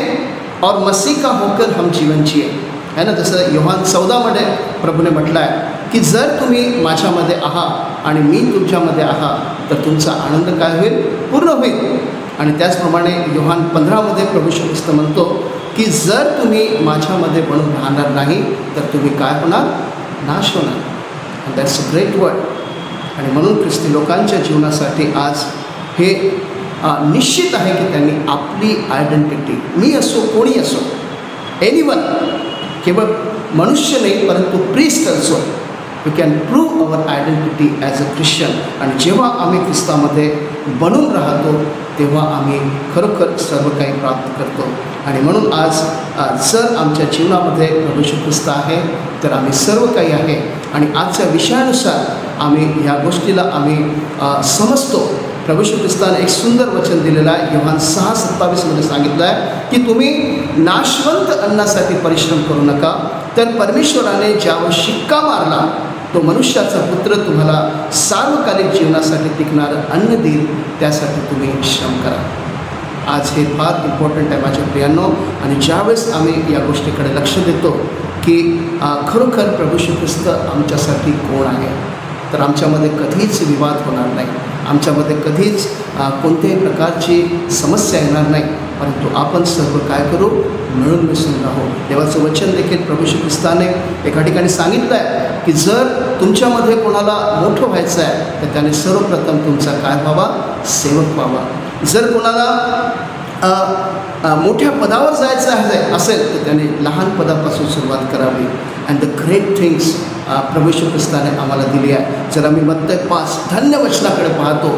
और मसीह का होकर हम जीवन जिए, है ना. जसं योहान 14मध्ये प्रभूने म्हटलं आहे की जर तुम्ही माझ्यामध्ये आहात आणि मी तुमच्यामध्ये आहात तर तुमचा आनंद काय होईल, पूर्ण होईल. आणि त्याचप्रमाणे योहान 15मध्ये प्रभू येशू ख्रिस्त म्हणतो की जर तुम्ही माझ्यामध्ये बनून राहणार नाही तर तुम्ही काय होणार, नाश होणार. That's a great word. आणि म्हणून ख्रिस्ती लोकांच्या जीवनासाठी आज हे निश्चित आहे की त्यांनी आपली आयडेंटिटी, मी असो कोणी असो, एनीवन, केवळ मनुष्य नाही परंतु priest also, we can prove our identity as a Christian. आणि जेव्हा आम्ही ख्रिस्तामध्ये बनून राहतो तेव्हा आम्ही खरोखर सर्व काही प्राप्त करतो. आणि म्हणून आज जर आमच्या जीवनामध्ये प्रभू येशू ख्रिस्त आहे तर आम्ही सर्व काही आहे. आणि आजच्या विषयानुसार आम्ही ह्या गोष्टीला आम्ही समजतो. प्रभू येशू ख्रिस्ताने एक सुंदर वचन दिलेलं आहे. योहान 6:27मध्ये सांगितलं आहे की तुम्ही नाशवंत अन्नासाठी परिश्रम करू नका, तर परमेश्वराने ज्यावर शिक्का मारला तो मनुष्याचा पुत्र तुम्हाला सार्वकालिक जीवनासाठी टिकणारं अन्न देईल, त्यासाठी तुम्ही श्रम करा. आज हे फार इम्पॉर्टंट आहे माझ्या प्रियांनो. आणि ज्यावेळेस आम्ही या गोष्टीकडे लक्ष देतो की खरोखर प्रभू येशू ख्रिस्त आमच्यासाठी कोण आहे, तर आमच्यामध्ये कधीच विवाद होणार नाही, आमच्यामध्ये कधीच कोणत्याही प्रकारची समस्या येणार नाही, परंतु आपण सर्व काय करू, मिळून मिसळून राहू. देवाचं वचन देखील प्रभू येशू ख्रिस्ताने एका ठिकाणी सांगितलं आहे की जर तुमच्यामध्ये कोणाला मोठं व्हायचं आहे तर त्याने सर्वप्रथम तुमचा काय व्हावा, सेवक व्हावा. जर कोणाला मोठ्या पदावर जायचं आहे असेल तर त्याने लहान पदापासून सुरुवात करावी. अँड द ग्रेट थिंग्स प्रभू येशू ख्रिस्ताने आम्हाला दिली आहे. जर आम्ही मत्तय 5 धन्य वचनाकडे पाहतो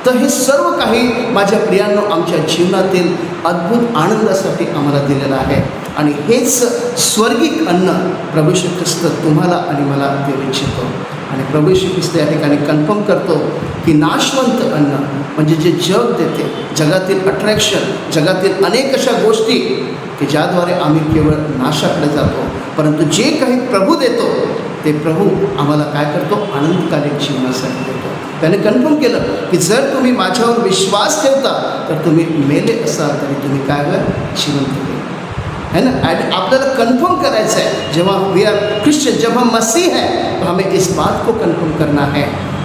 तर हे सर्व काही माझ्या प्रियांनो आमच्या जीवनातील अद्भुत आनंदासाठी आम्हाला दिलेलं आहे. आणि हेच स्वर्गिक अन्न प्रभू येशू ख्रिस्त तुम्हाला आणि मला देऊ इच्छितो. आणि प्रभू येशू ख्रिस्त या ठिकाणी कन्फर्म करतो की नाशवंत अन्न म्हणजे जे जग देते, जगातील अट्रॅक्शन, जगातील अनेक अशा गोष्टी की ज्याद्वारे आम्ही केवळ नाशाकडे जातो, परंतु जे काही प्रभू देतो ते प्रभू आम्हाला काय करतो, आनंदकालीन जीवनासाठी देतो. त्याने कन्फर्म केलं की जर तुम्ही माझ्यावर विश्वास ठेवता तर तुम्ही मेले असाल तरी तुम्ही काय जिवंत होईल, है ना. आपल्याला कन्फर्म करायचं है जब वी आर क्रिश्चियन, जब हम मसीह हैं तो हमें इस बात को कन्फर्म करना है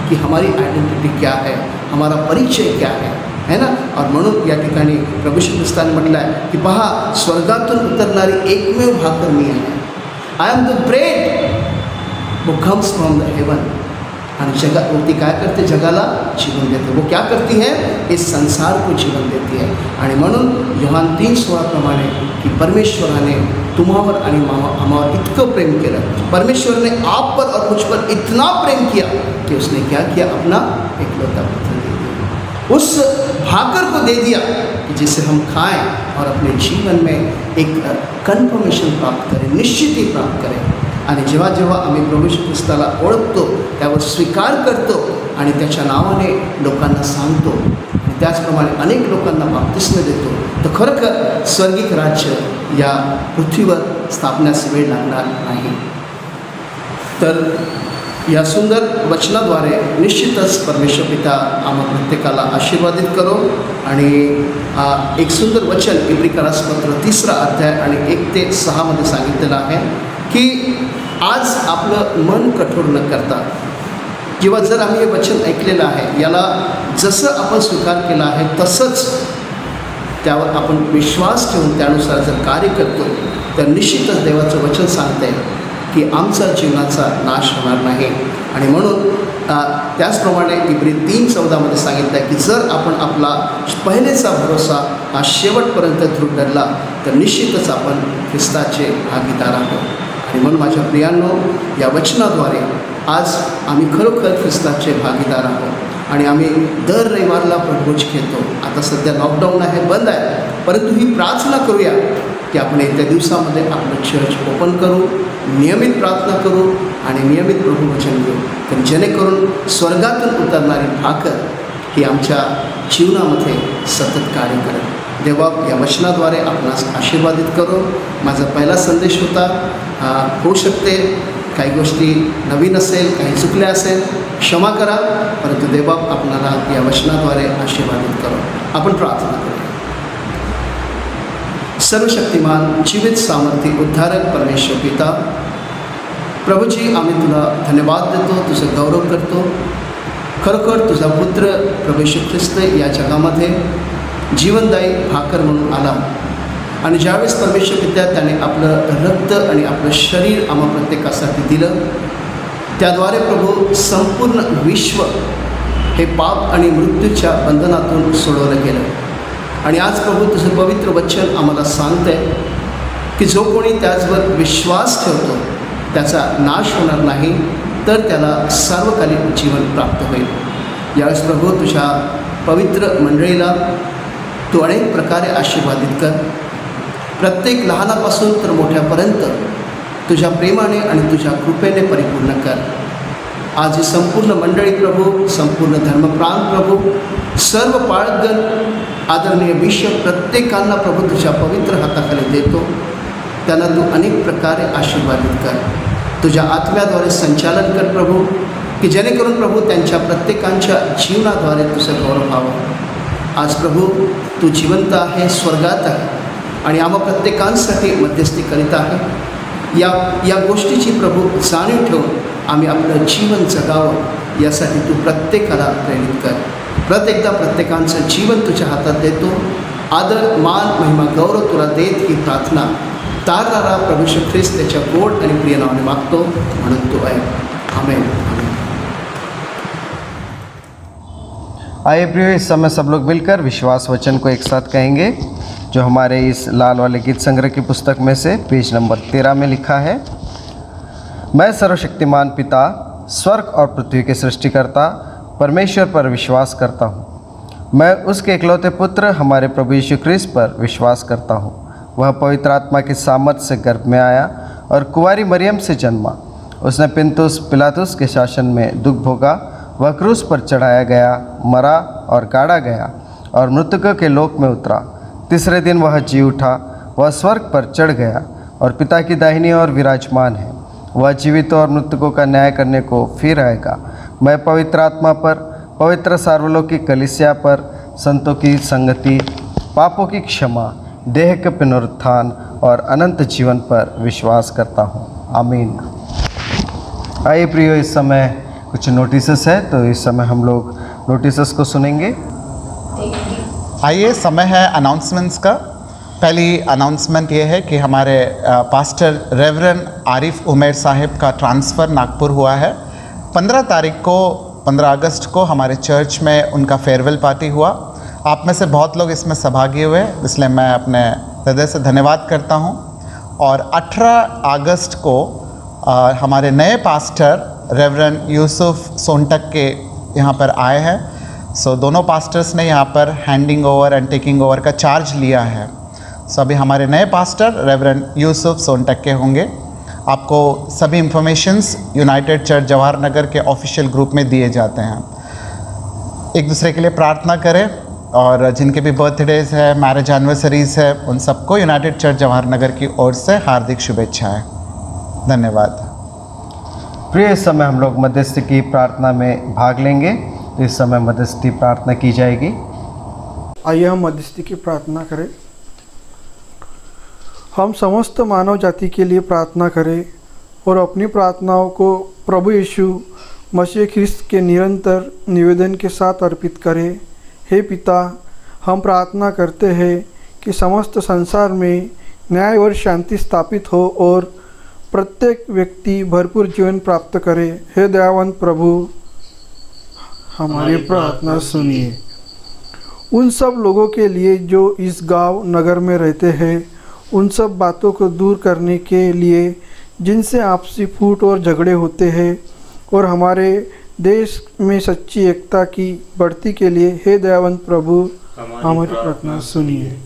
कि हमारी आइडेंटिटी क्या है, हमारा परिचय क्या है ना. और म्हणून या ठिकाणी प्रभू श्री ख्रिस्ताने म्हटलं आहे की पहा स्वर्गातून उतरणारी एकमेव भाकर मी आहे. आय एम द ब्रेड वो कम्स फ्रॉम द हेवन. आणि ती काय करते, जगाला जीवन देते. वो क्या करती है, इस संसार को जीवन देती है. आणि म्हणून योहान 3:16 प्रमाणे की परमेश्वराने तुम्हावर आणि आम्हावर इतकं प्रेम केलं, परमेश्वर ने आप पर और मुझ पर इतना प्रेम किया कि उसने क्या किया, अपना एकलौता पुत्र दे दिया. उस भाकर को दे दिया कि जिसे हम खाएं और अपने जीवन में एक कन्फर्मेशन प्राप्त करें, निश्चिती प्राप्त करें. आणि जेव्हा जेव्हा आम्ही प्रभू येशू ख्रिस्ताला ओळखतो, त्यावर स्वीकार करतो आणि त्याच्या नावाने लोकांना सांगतो आणि त्याचप्रमाणे अनेक लोकांना बाप्तिस्म देतो, तर खरोखर स्वर्गिक राज्य या पृथ्वीवर स्थापण्यास वेळ लागणार नाही. तर या सुंदर वचनाद्वारे निश्चितच परमेश्वर पिता आम्हा प्रत्येकाला आशीर्वादित करो. आणि एक सुंदर वचन इब्रिकरास पत्र 3 अध्याय आणि 1 ते 6 मध्ये सांगितलेलं आहे की आज आपलं मन कठोर न करता, किंवा जर आम्ही हे वचन ऐकलेलं आहे याला जसं आपण स्वीकार केलं आहे तसंच त्यावर आपण विश्वास ठेवून त्यानुसार जर कार्य करतो तर निश्चितच देवाचं वचन सांगते की आमचा जीवनाचा नाश होणार नाही. आणि म्हणून त्याचप्रमाणे इब्री 3:14 मध्ये सांगितलं आहे की जर आपण आपला पहिलेचा भरोसा हा शेवटपर्यंत दृढ धरला तर निश्चितच आपण ख्रिस्ताचे भागीदार आहोत. आणि म्हणून माझ्या प्रियांनो या वचनाद्वारे आज आम्ही खरोखर ख्रिस्ताचे भागीदार आहोत आणि आम्ही दर रविवारला प्रभोज घेतो. आता सध्या लॉकडाऊन आहे, बंद आहे, परंतु ही प्रार्थना करूया की आपण येत्या दिवसामध्ये आपलं चर्च ओपन करू, नियमित प्रार्थना करू आणि नियमित प्रभुवचन घेऊ, तर जेणेकरून स्वर्गातून उतरणारी भाकर ही आमच्या जीवनामध्ये सतत कार्य करेल. देवा या वचनाद्वारे आपणास आशीर्वादित करो. माझा पहिला संदेश होता, होऊ शकते काही गोष्टी नवीन असेल, काही चुकल्या असेल, क्षमा करा, परंतु देवा आपणाला या वचनाद्वारे आशीर्वादित करो. आपण प्रार्थना करूया. सर्वशक्तिमान जीवित सामर्थ्य उद्धारक परमेश्वर पिता, प्रभूजी आम्ही तुला धन्यवाद देतो, तुझं गौरव करतो. खरोखर तुझा पुत्र प्रभू येशू ख्रिस्त या जगामध्ये जीवनदायी भाकर म्हणून आला आणि ज्यावेळेस परमेश्वर पिता त्याने आपलं रक्त आणि आपलं शरीर आम्हा प्रत्येकासाठी दिलं, त्याद्वारे प्रभू संपूर्ण विश्व हे पाप आणि मृत्यूच्या बंधनातून सोडवलं गेलं. आणि आज प्रभू तुझं पवित्र वचन आम्हाला सांगतंय की जो कोणी त्याचवर विश्वास ठेवतो त्याचा नाश होणार नाही, तर त्याला सार्वकालिक जीवन प्राप्त होईल. यावेळेस प्रभू तुझ्या पवित्र मंडळीला तू अनेक प्रकारे आशीर्वादित कर. प्रत्येक लहानापासून तर मोठ्यापर्यंत तुझ्या प्रेमाने आणि तुझ्या कृपेने परिपूर्ण कर. आज ही संपूर्ण मंडळी प्रभू, संपूर्ण धर्मप्राण प्रभू, सर्व पाळगण, आदरणीय बिशप प्रत्येकांना प्रभू तुझ्या पवित्र हाताखाली देतो. त्यांना तू अनेक प्रकारे आशीर्वादित कर. तुझ्या आत्म्याद्वारे संचालन कर प्रभू, की जेणेकरून प्रभू त्यांच्या प्रत्येकांच्या जीवनाद्वारे तुझं गौरव व्हावं. आज प्रभू तू जिवंत आहे, स्वर्गात आहे आणि आम्हा प्रत्येकांसाठी मध्यस्थी करीत आहे. या गोष्टीची प्रभू जाणीव ठेवून आम्ही आपलं जीवन जगावं यासाठी तू प्रत्येकाला प्रेरित कर. प्रत्येकदा प्रत्येकांचं जीवन तुझ्या हातात देतो. आदर, मान, महिमा, गौरव तुला देत ही प्रार्थना तारणारा प्रभू येशू ख्रिस्त त्याच्या गोड आणि प्रिय नावाने मागतो, म्हणून तो आहे. आमेन. आइए प्रियो, इस समय सब लोग मिलकर विश्वास वचन को एक साथ कहेंगे, जो हमारे इस लाल वाले गीत संग्रह की पुस्तक में से पेज नंबर 13 में लिखा है। मैं सर्वशक्तिमान पिता, स्वर्ग और पृथ्वी के सृष्टिकर्ता परमेश्वर पर विश्वास करता हूँ। मैं उसके इकलौते पुत्र हमारे प्रभु यीशु ख्रिस्त पर विश्वास करता हूँ। वह पवित्र आत्मा की सामर्थ से गर्भ में आया और कुंवारी मरियम से जन्मा। उसने पिलातुस पिलातुस के शासन में दुख भोगा। वह क्रूस पर चढ़ाया गया, मरा और गाड़ा गया और मृतकों के लोक में उतरा। तीसरे दिन वह जी उठा। वह स्वर्ग पर चढ़ गया और पिता की दाहिनी ओर विराजमान है। वह जीवितों और मृतकों का न्याय करने को फिर आएगा। मैं पवित्र आत्मा पर, पवित्र सार्वलौकिक कलीसिया पर, संतों की संगति, पापों की क्षमा, देह के पुनरुत्थान और अनंत जीवन पर विश्वास करता हूँ। आमीन। आइए प्रियो, इस समय कुछ नोटिसेस है, तो इस समय हम लोग नोटिसेस को सुनेंगे। आइए, समय है अनाउंसमेंट्स का। पहली अनाउंसमेंट ये है कि हमारे पास्टर रेवरेंड आरिफ उमेर साहिब का ट्रांसफ़र नागपुर हुआ है। 15 अगस्त को हमारे चर्च में उनका फेयरवेल पार्टी हुआ। आप में से बहुत लोग इसमें सहभागी हुए, इसलिए मैं अपने हृदय से धन्यवाद करता हूँ। और 18 अगस्त को हमारे नए पास्टर रेवरेंड यूसुफ सोनटक के यहाँ पर आए हैं। सो दोनों पास्टर्स ने यहाँ पर handing over and taking over का चार्ज लिया है। सो अभी हमारे नए पास्टर रेवरेंड यूसुफ सोनटक के होंगे। आपको सभी informations United church Jawahar Nagar के ऑफिशियल ग्रुप में दिए जाते हैं। एक दूसरे के लिए प्रार्थना करें, और जिनके भी बर्थडेज है, मैरिज एनिवर्सरीज है, उन सबको यूनाइटेड चर्च जवाहर नगर की ओर से हार्दिक शुभेच्छाएँ। धन्यवाद। प्रिय, इस समय हम लोग मध्यस्थी की प्रार्थना में भाग लेंगे। तो इस समय मध्यस्थी प्रार्थना की जाएगी। आइए हम मध्यस्थी की प्रार्थना करें। हम समस्त मानव जाति के लिए प्रार्थना करें और अपनी प्रार्थनाओं को प्रभु यीशु मसीह ख्रिस्त के निरंतर निवेदन के साथ अर्पित करें। हे पिता, हम प्रार्थना करते हैं कि समस्त संसार में न्याय और शांति स्थापित हो और प्रत्येक व्यक्ति भरपूर जीवन प्राप्त करे। हे दयावंत प्रभु, हमारी प्रार्थना सुनिए। उन सब लोगों के लिए जो इस गांव नगर में रहते हैं, उन सब बातों को दूर करने के लिए जिनसे आपसी फूट और झगड़े होते हैं, और हमारे देश में सच्ची एकता की बढ़ती के लिए हे दयावंत प्रभु, हमारी प्रार्थना सुनिए।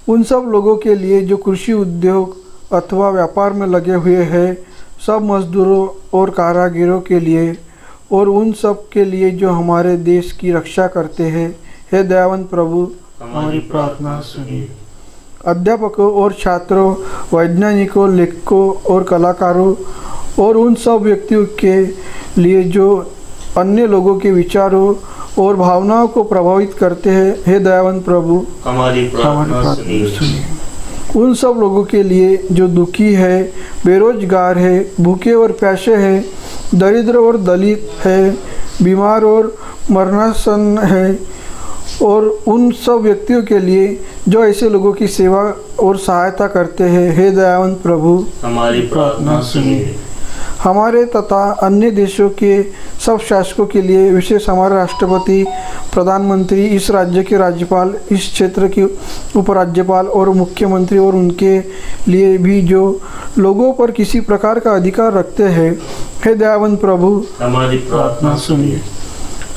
उन सब लोगों के लिए जो कृषि उद्योग अथवा व्यापार में लगे हुए हैं, सब मजदूरों और कारागिरों के लिए, और उन सब के लिए जो हमारे देश की रक्षा करते हैं, हे दयावंत प्रभु, हमारी प्रार्थना सुनिए। अध्यापकों और छात्रों, वैज्ञानिकों, लेखकों और कलाकारों, और उन सब व्यक्तियों के लिए जो अन्य लोगों के विचारों और भावनाओं को प्रभावित करते हैं, हे दयावंत प्रभु, हमारी प्रार्थना सुनिए। उन सब लोगों के लिए जो दुखी है, बेरोजगार है, भूखे और प्यासे हैं, दरिद्र और दलित है, बीमार और मरणासन है, और उन सब व्यक्तियों के लिए जो ऐसे लोगों की सेवा और सहायता करते हैं, हे दयावंत प्रभु, हमारी प्रार्थना सुनिए। हमारे तथा अन्य देशों के सब शासकों के लिए, विशेष हमारे राष्ट्रपति, प्रधानमंत्री, इस राज्य के राज्यपाल, इस क्षेत्र के उपराज्यपाल और मुख्यमंत्री, और उनके लिए भी जो लोगों पर किसी प्रकार का अधिकार रखते हैं, हे दयावंत प्रभु, हमारी प्रार्थना सुनिए।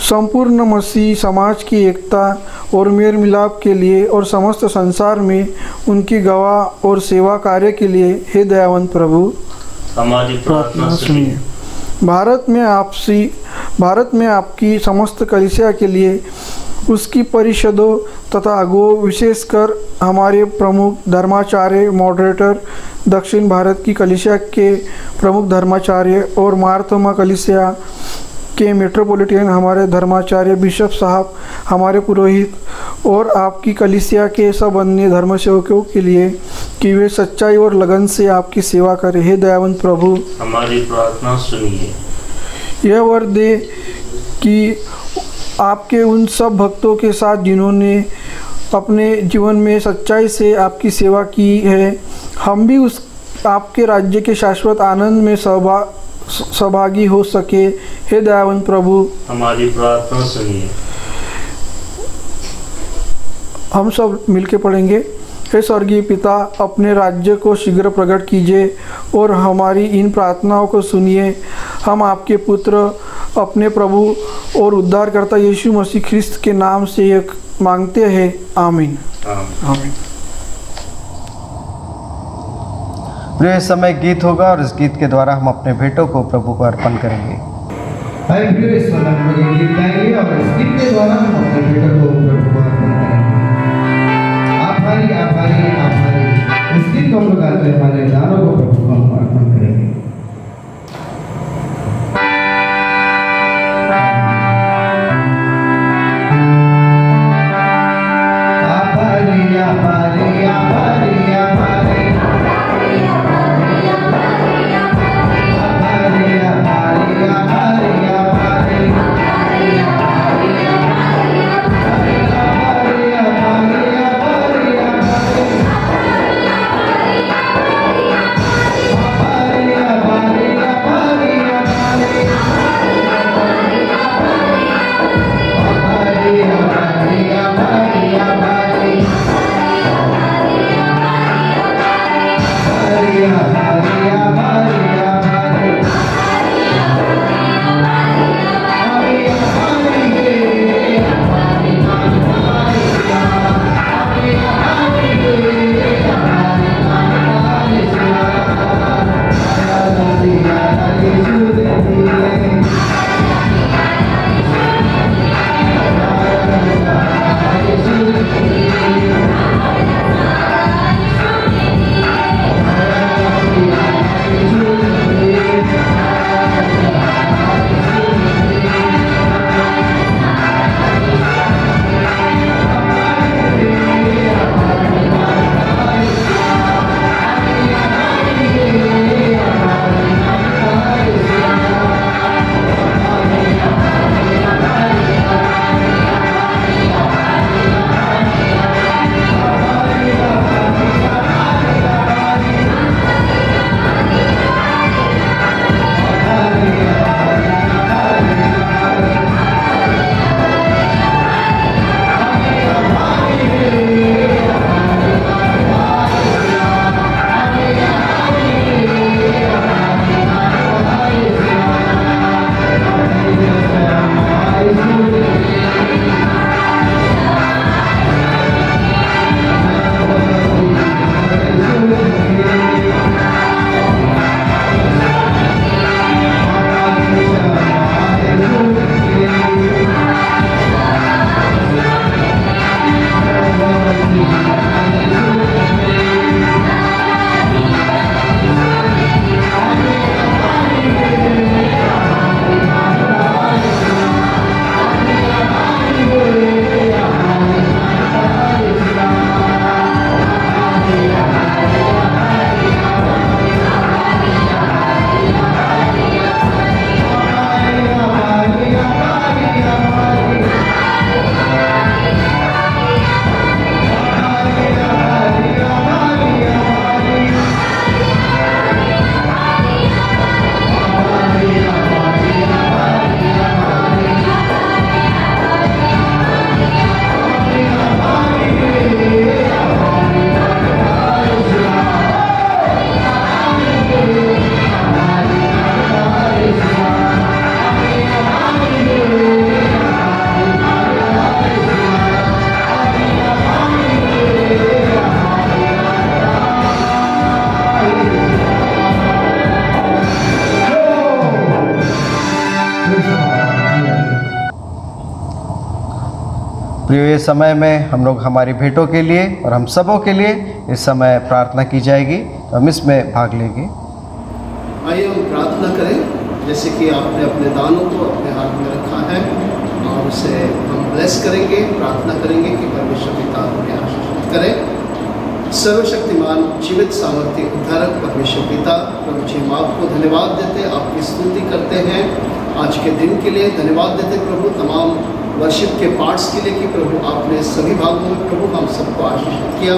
संपूर्ण मसीह समाज की एकता और मेल मिलाप के लिए और समस्त संसार में उनकी गवाह और सेवा कार्य के लिए, हे दयावंत प्रभु, हमारी प्रार्थना सुनिए। भारत में आपकी समस्त कलीसिया के लिए, उसकी परिषदों तथा अगुओं, विशेषकर हमारे प्रमुख धर्माचार्य, मॉडरेटर, दक्षिण भारत की कलीसिया के प्रमुख धर्माचार्य और मारथोमा कलीसिया के मेट्रोपॉलिटन हमारे धर्माचार्य, बिशप साहब, हमारे पुरोहित, और आपकी कलीसिया के सब अन्य धर्मसेवकों के लिए कि वे सच्चाई और लगन से आपकी सेवा करें, हे दयावंत प्रभु, हमारी प्रार्थना सुनिए। यह वर दे कि आपके उन सब भक्तों के साथ जिन्होंने अपने जीवन में सच्चाई से आपकी सेवा की है, हम भी उस आपके राज्य के शाश्वत आनंद में सहभागी हो सके, हे दयावंत प्रभु, हमारी प्रार्थना सुनिए। हम सब मिलके पढ़ेंगे। हे स्वर्गीय पिता, अपने राज्य को शीघ्र प्रकट कीजिए और हमारी इन प्रार्थनाओं को सुनिए। हम आपके पुत्र, अपने प्रभु और उद्धारकर्ता यीशु मसीह ख्रिस्त के नाम से ये मांगते हैं। आमीन। आमीन। प्रिय, इस समय गीत होगा और इस गीत के द्वारा हम अपने भेंटों को प्रभु को अर्पण करेंगे। हाय प्रिय, इस समय हम लोग ये गीत गाएंगे और इस गीत के द्वारा हम अपने भेंटों को प्रभु को अर्पण करेंगे। आभारी आभारी आभारी, इस गीत को हम लोग गाते हैं, हमारे दानों को प्रभु को हम अर्पण करेंगे। आभारी आभारी आभारी आभारी प्रिय, इस समय में हम लोग हमारी भेंटों के लिए और हम सबों के लिए इस समय प्रार्थना की जाएगी, तो हम इसमें भाग लेंगे। आइए हम प्रार्थना करें। जैसे कि आपने अपने दानों को अपने हाथ में रखा है और उसे हम ब्लेस करेंगे, प्रार्थना करेंगे कि परमेश्वर पिता हमें आशीषित करे। सर्वशक्तिमान जीवित सामर्थ्य उद्धारक परमेश्वर पिता, प्रभु जी हम आपको धन्यवाद देते, आपकी स्तुति करते हैं आज के दिन के लिए। धन्यवाद देते प्रभु तमाम वर्शिप के पार्ट्स के लिए कि प्रभु आपने सभी भागों में प्रभु हम सबको आशीषित किया।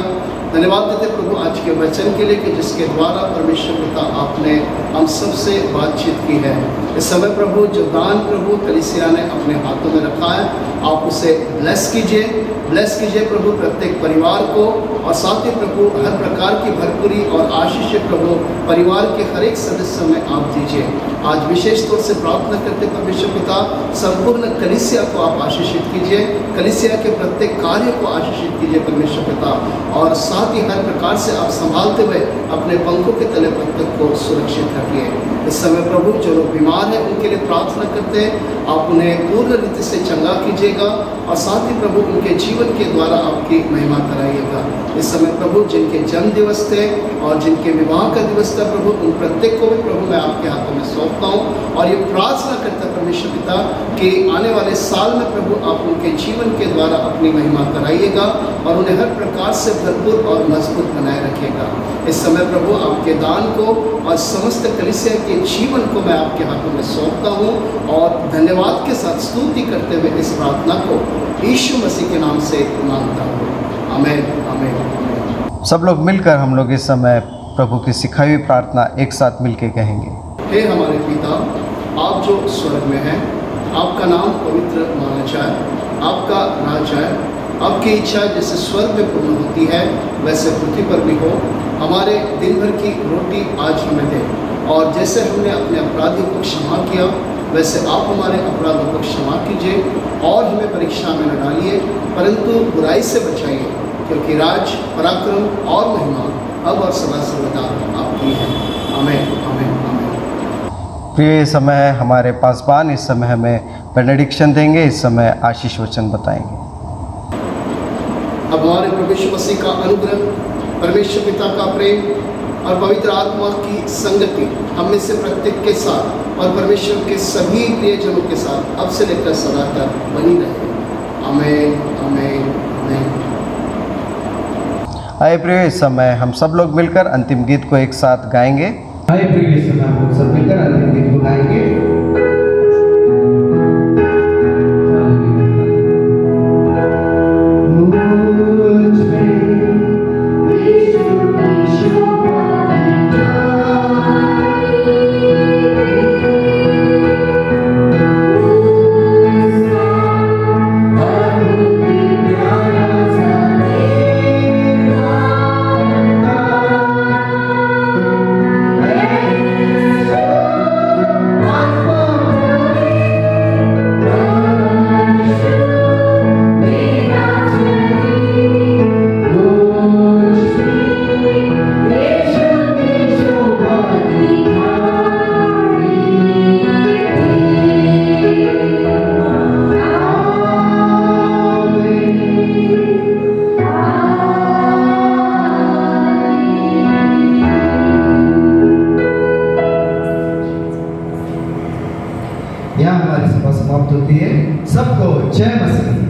धन्यवाद देते प्रभु आज के वचन के लिए कि जिसके द्वारा परमेश्वर पिता आपने हम सब से बातचीत की है। इस समय प्रभु जो दान प्रभु कलीसिया ने अपने हाथों में रखा है, आप उसे ब्लेस कीजिए प्रभु प्रत्येक परिवार को, और साथ ही प्रभु हर प्रकार की भरपूरी और आशीष प्रभु परिवार के हर एक सदस्य में आप दीजिए। आज विशेष तौर से प्रार्थना करते परमेश्वर पिता संपूर्ण कलीसिया को आप आशीषित कीजिए, कलीसिया के प्रत्येक कार्य को आशीषित कीजिए परमेश्वर पिता, और साथ ही हर प्रकार से आप संभालते हुए अपने पंखों के तले प्रत्येक को सुरक्षित रखिए। इस समय प्रभु जो लोग बीमार हैं उनके लिए प्रार्थना करते हैं, आप उन्हें पूर्ण रीति से चंगा कीजिएगा, और साथ ही प्रभु उनके जीवन के द्वारा आपकी महिमा कराइएगा। इस समय प्रभु जिनके जन्म दिवस थे और जिनके विवाह का दिवस था प्रभु, उन प्रत्येक को भी प्रभु मैं आपके हाथों में सौंपता हूँ, और ये प्रार्थना करता परमेश्वर पिता कि आने वाले साल में प्रभु आप उनके जीवन के द्वारा अपनी महिमा कराइएगा और उन्हें हर प्रकार से भरपूर और मजबूत बनाए रखिएगा। इस समय प्रभु आपके दान को और समस्त कलीसिया के जीवन को मैं आपके हाथों में सौंपता हूँ, और धन्यवाद के साथ स्तुति करते हुए इस प्रार्थना को यीशु मसीह के नाम से मांगता हूँ, आमीन आमीन। सब लोग मिलकर हम लोग इस समय प्रभु की सिखाई हुई प्रार्थना एक साथ मिलकर कहेंगे। हे हमारे पिता, आप जो स्वर्ग में हैं, आपका नाम पवित्र माना जाए, आपका राज आए, आपकी इच्छा जैसे स्वर्ग में पूर्ण होती है वैसे पृथ्वी पर भी हो। हमारे दिन भर की रोटी आज हमें दें, और जैसे हमने अपने अपराधियों को क्षमा किया वैसे आप हमारे अपराधों को क्षमा कीजिए, और हमें परीक्षा में न डालिए परंतु बुराई से बचाइए, क्योंकि राज पराक्रम और महिमा अब और सदा सर्वदा आपकी है, आमीन आमीन आमीन। प्रिय, इस समय हमारे पासवान इस समय हमें बेनेडिक्शन देंगे, इस समय आशीष वचन बताएंगे। अब हमारे प्रभु यीशु मसीह का अनुग्रह, परमेश्वर पिता का प्रेम और पवित्र आत्मा की संगति हम में से प्रत्येक के साथ और परमेश्वर के सभी प्रियजनों के साथ अब से लेकर सदा तक बनी रहे, आमीन आमीन आमीन। आइए प्रिय, इस समय हम सब लोग मिलकर अंतिम गीत को एक साथ गाएंगे। आइए प्रिय, इस समय हम सब मिलकर अंतिम गीत को गाएंगे। यहाँ हमारी सभा समाप्त होती है। सबको जय मसीह।